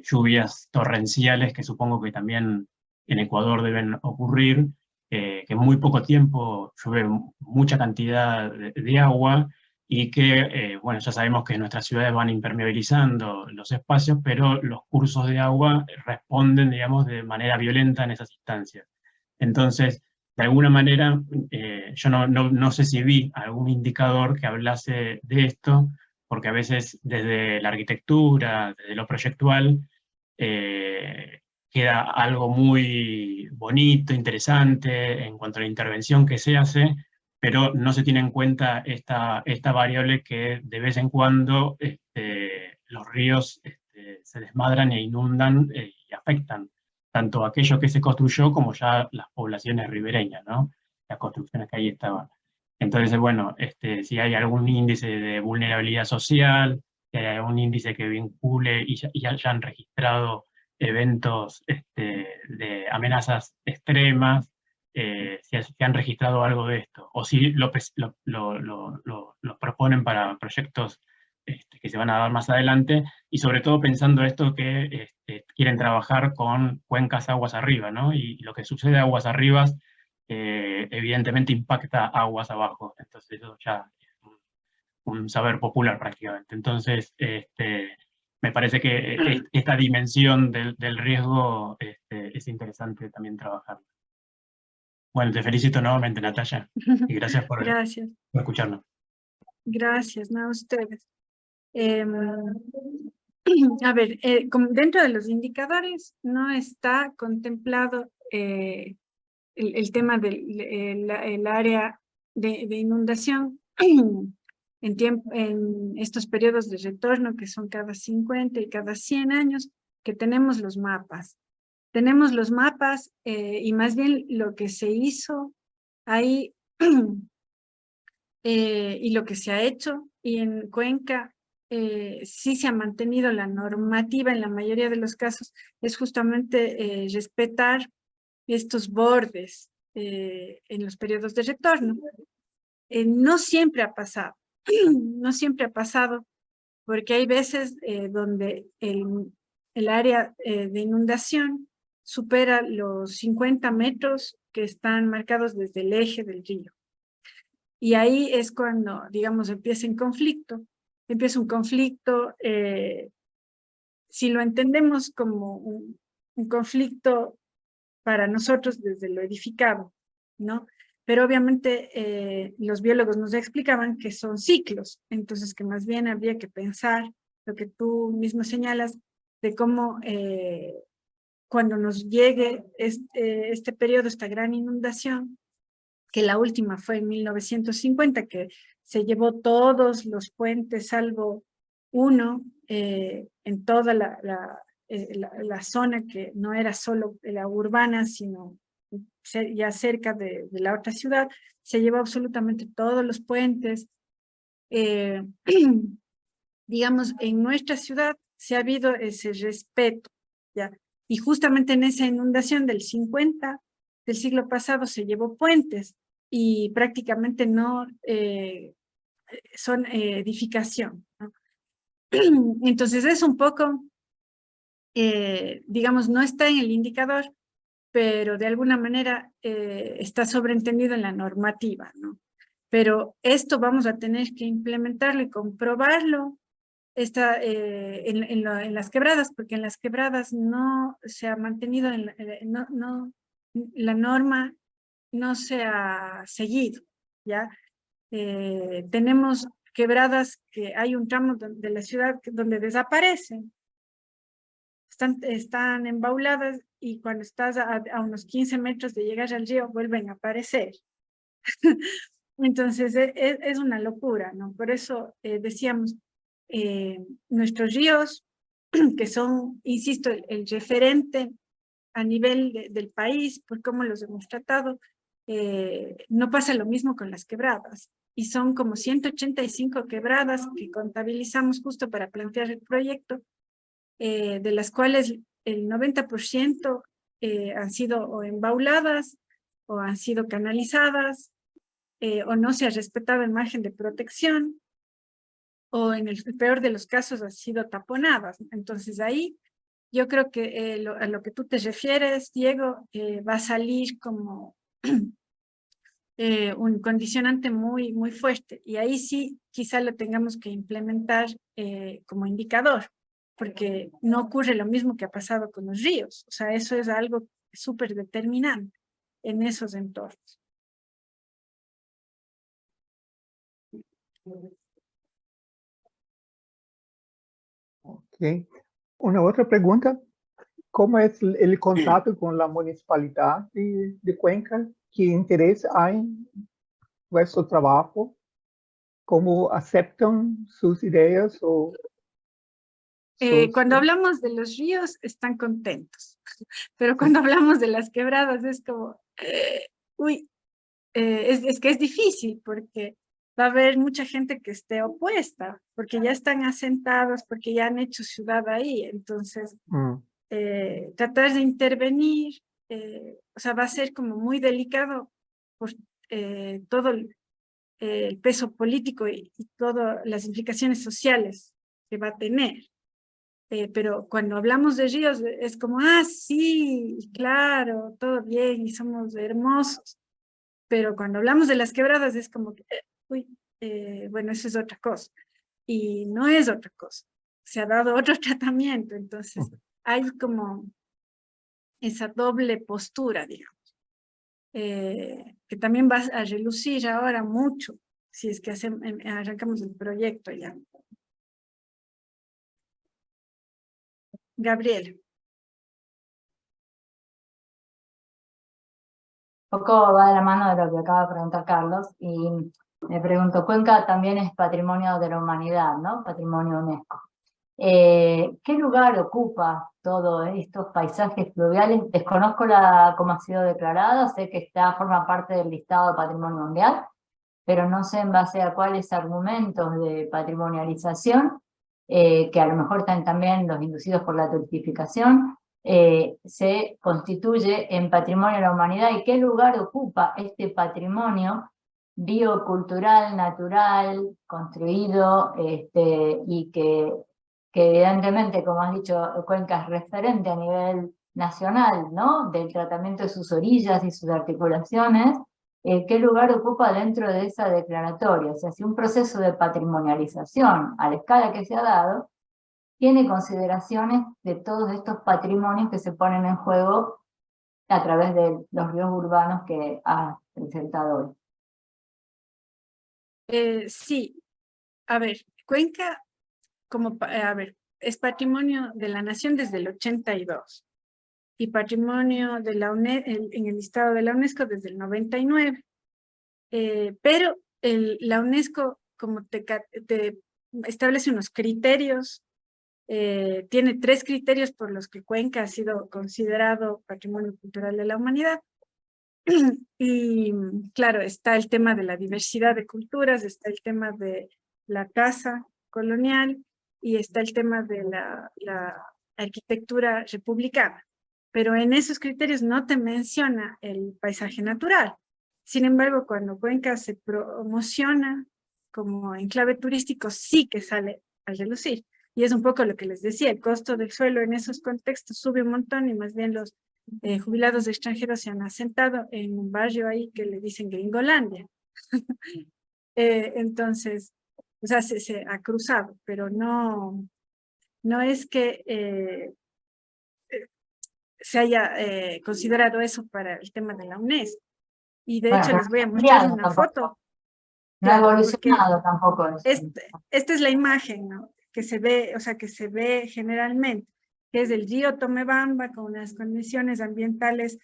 lluvias torrenciales que supongo que también en Ecuador deben ocurrir, que en muy poco tiempo llueve mucha cantidad de agua y que, bueno, ya sabemos que nuestras ciudades van impermeabilizando los espacios, pero los cursos de agua responden, digamos, de manera violenta en esas instancias. Entonces, de alguna manera, yo no sé si vi algún indicador que hablase de esto, porque a veces desde la arquitectura, desde lo proyectual, queda algo muy bonito, interesante en cuanto a la intervención que se hace, pero no se tiene en cuenta esta variable que de vez en cuando los ríos se desmadran e inundan y afectan tanto aquello que se construyó como ya las poblaciones ribereñas, ¿no? Las construcciones que ahí estaban. Entonces, bueno, si hay algún índice de vulnerabilidad social, si hay algún índice que vincule y ya han registrado eventos de amenazas extremas, si han registrado algo de esto, o si lo proponen para proyectos que se van a dar más adelante, y sobre todo pensando esto que quieren trabajar con cuencas aguas arriba, ¿no? Y lo que sucede aguas arriba evidentemente impacta aguas abajo, entonces eso ya es un saber popular prácticamente. Entonces, me parece que esta dimensión del riesgo es interesante también trabajar. Bueno, te felicito nuevamente, Natalia, y gracias por Gracias, escucharnos. gracias, no a ustedes. A ver, como dentro de los indicadores no está contemplado el tema del área de inundación en estos periodos de retorno que son cada 50 y cada 100 años, que tenemos los mapas. Tenemos los mapas y más bien lo que se hizo ahí y lo que se ha hecho, y en Cuenca sí se ha mantenido la normativa en la mayoría de los casos, es justamente respetar estos bordes en los periodos de retorno. No siempre ha pasado, no siempre ha pasado, porque hay veces donde el área de inundación supera los 50 metros que están marcados desde el eje del río. Y ahí es cuando, digamos, empieza un conflicto. Empieza un conflicto, si lo entendemos como un conflicto para nosotros desde lo edificado, ¿no? pero obviamente los biólogos nos explicaban que son ciclos, entonces que más bien habría que pensar lo que tú mismo señalas, de cómo cuando nos llegue este periodo, esta gran inundación, que la última fue en 1950, que se llevó todos los puentes, salvo uno, en toda la zona que no era solo la urbana, sino ya cerca de la otra ciudad, se llevó absolutamente todos los puentes. Digamos, en nuestra ciudad se ha habido ese respeto, ¿ya? Y justamente en esa inundación del 50 del siglo pasado se llevó puentes y prácticamente no son edificación, ¿no? Entonces es un poco, digamos, no está en el indicador, pero de alguna manera está sobreentendido en la normativa, ¿no? Pero esto vamos a tener que implementarlo y comprobarlo en las quebradas, porque en las quebradas no se ha mantenido, la norma no se ha seguido, ¿ya? Tenemos quebradas que hay un tramo de la ciudad donde desaparecen, están embauladas y cuando estás a unos 15 metros de llegar al río vuelven a aparecer. Entonces es una locura, ¿no? Por eso decíamos, nuestros ríos, que son, insisto, el referente a nivel del país, por cómo los hemos tratado, no pasa lo mismo con las quebradas. Y son como 185 quebradas que contabilizamos justo para plantear el proyecto, de las cuales el 90% han sido o embauladas o han sido canalizadas, o no se ha respetado el margen de protección, o en el peor de los casos han sido taponadas. Entonces ahí yo creo que a lo que tú te refieres, Diego, va a salir como un condicionante muy, muy fuerte. Y ahí sí quizá lo tengamos que implementar como indicador, porque no ocurre lo mismo que ha pasado con los ríos. O sea, eso es algo súper determinante en esos entornos. Ok. Una outra pergunta, como é o contato com a municipalidade de Cuenca? Que interesse há em vosso trabalho? Como aceptam suas ideias? Cuando hablamos de los ríos, están contentos. Pero cuando hablamos de las quebradas, es como, uy, es que es difícil, porque va a haber mucha gente que esté opuesta, porque ya están asentados, porque ya han hecho ciudad ahí. Entonces, tratar de intervenir, o sea, va a ser como muy delicado por todo el peso político y todas las implicaciones sociales que va a tener. Pero cuando hablamos de ríos es como, sí, claro, todo bien y somos hermosos. Pero cuando hablamos de las quebradas es como, uy, bueno, eso es otra cosa. Y no es otra cosa. Se ha dado otro tratamiento, entonces hay como esa doble postura, digamos, que también va a relucir ahora mucho, si es que arrancamos el proyecto ya. Gabriel. Un poco va de la mano de lo que acaba de preguntar Carlos, y me pregunto, Cuenca también es patrimonio de la humanidad, ¿no? Patrimonio UNESCO. ¿Qué lugar ocupa todos estos paisajes fluviales? Desconozco cómo ha sido declarado, sé que forma parte del listado de patrimonio mundial, pero no sé en base a cuáles argumentos de patrimonialización, que a lo mejor están también los inducidos por la turistificación, se constituye en patrimonio de la humanidad, y qué lugar ocupa este patrimonio biocultural, natural, construido, y que evidentemente, como has dicho, Cuenca es referente a nivel nacional, ¿no? Del tratamiento de sus orillas y sus articulaciones. ¿Qué lugar ocupa dentro de esa declaratoria? O sea, si un proceso de patrimonialización a la escala que se ha dado tiene consideraciones de todos estos patrimonios que se ponen en juego a través de los ríos urbanos que ha presentado hoy. Sí, a ver, Cuenca, es patrimonio de la nación desde el 82 y patrimonio de la en el listado de la UNESCO desde el 99. Pero la UNESCO, como te establece unos criterios, tiene 3 criterios por los que Cuenca ha sido considerado Patrimonio Cultural de la Humanidad. Y claro, está el tema de la diversidad de culturas, está el tema de la casa colonial y está el tema de la arquitectura republicana. Pero en esos criterios no te menciona el paisaje natural. Sin embargo, cuando Cuenca se promociona como enclave turístico, sí que sale a relucir. Y es un poco lo que les decía, el costo del suelo en esos contextos sube un montón y más bien los jubilados extranjeros se han asentado en un barrio ahí que le dicen Gringolandia. Entonces, o sea, se ha cruzado, pero no es que se haya considerado eso para el tema de la UNESCO. Y de hecho les voy a mostrar una foto. No ha evolucionado tampoco eso. Esta es la imagen, ¿no? Que se ve, o sea, que se ve generalmente, que es del río Tomebamba con unas condiciones ambientales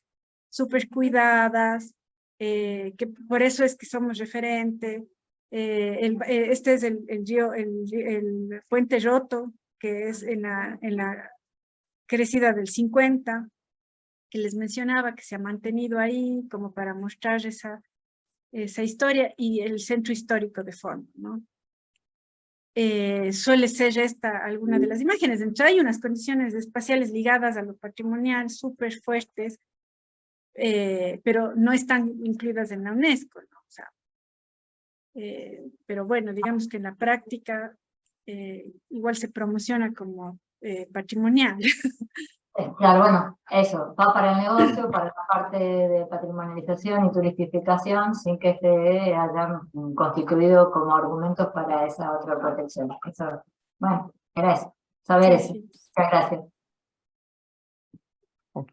súper cuidadas, que por eso es que somos referente. Este es el río, el Puente Roto, que es en la crecida del 50, que les mencionaba, que se ha mantenido ahí como para mostrar esa historia, y el centro histórico de fondo, ¿no? Suele ser esta alguna de las imágenes. Entonces hay unas condiciones espaciales ligadas a lo patrimonial súper fuertes, pero no están incluidas en la UNESCO, ¿no? O sea, pero bueno, digamos que en la práctica igual se promociona como patrimonial. Claro, bueno, eso, va para el negocio, para la parte de patrimonialización y turistificación, sin que se hayan constituido como argumentos para esa otra protección. Eso, bueno, era eso, saber eso. Sí. Muchas gracias. Ok.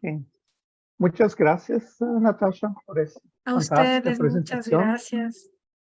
Muchas gracias, Natasha, por esa A fantástica ustedes, muchas presentación. gracias.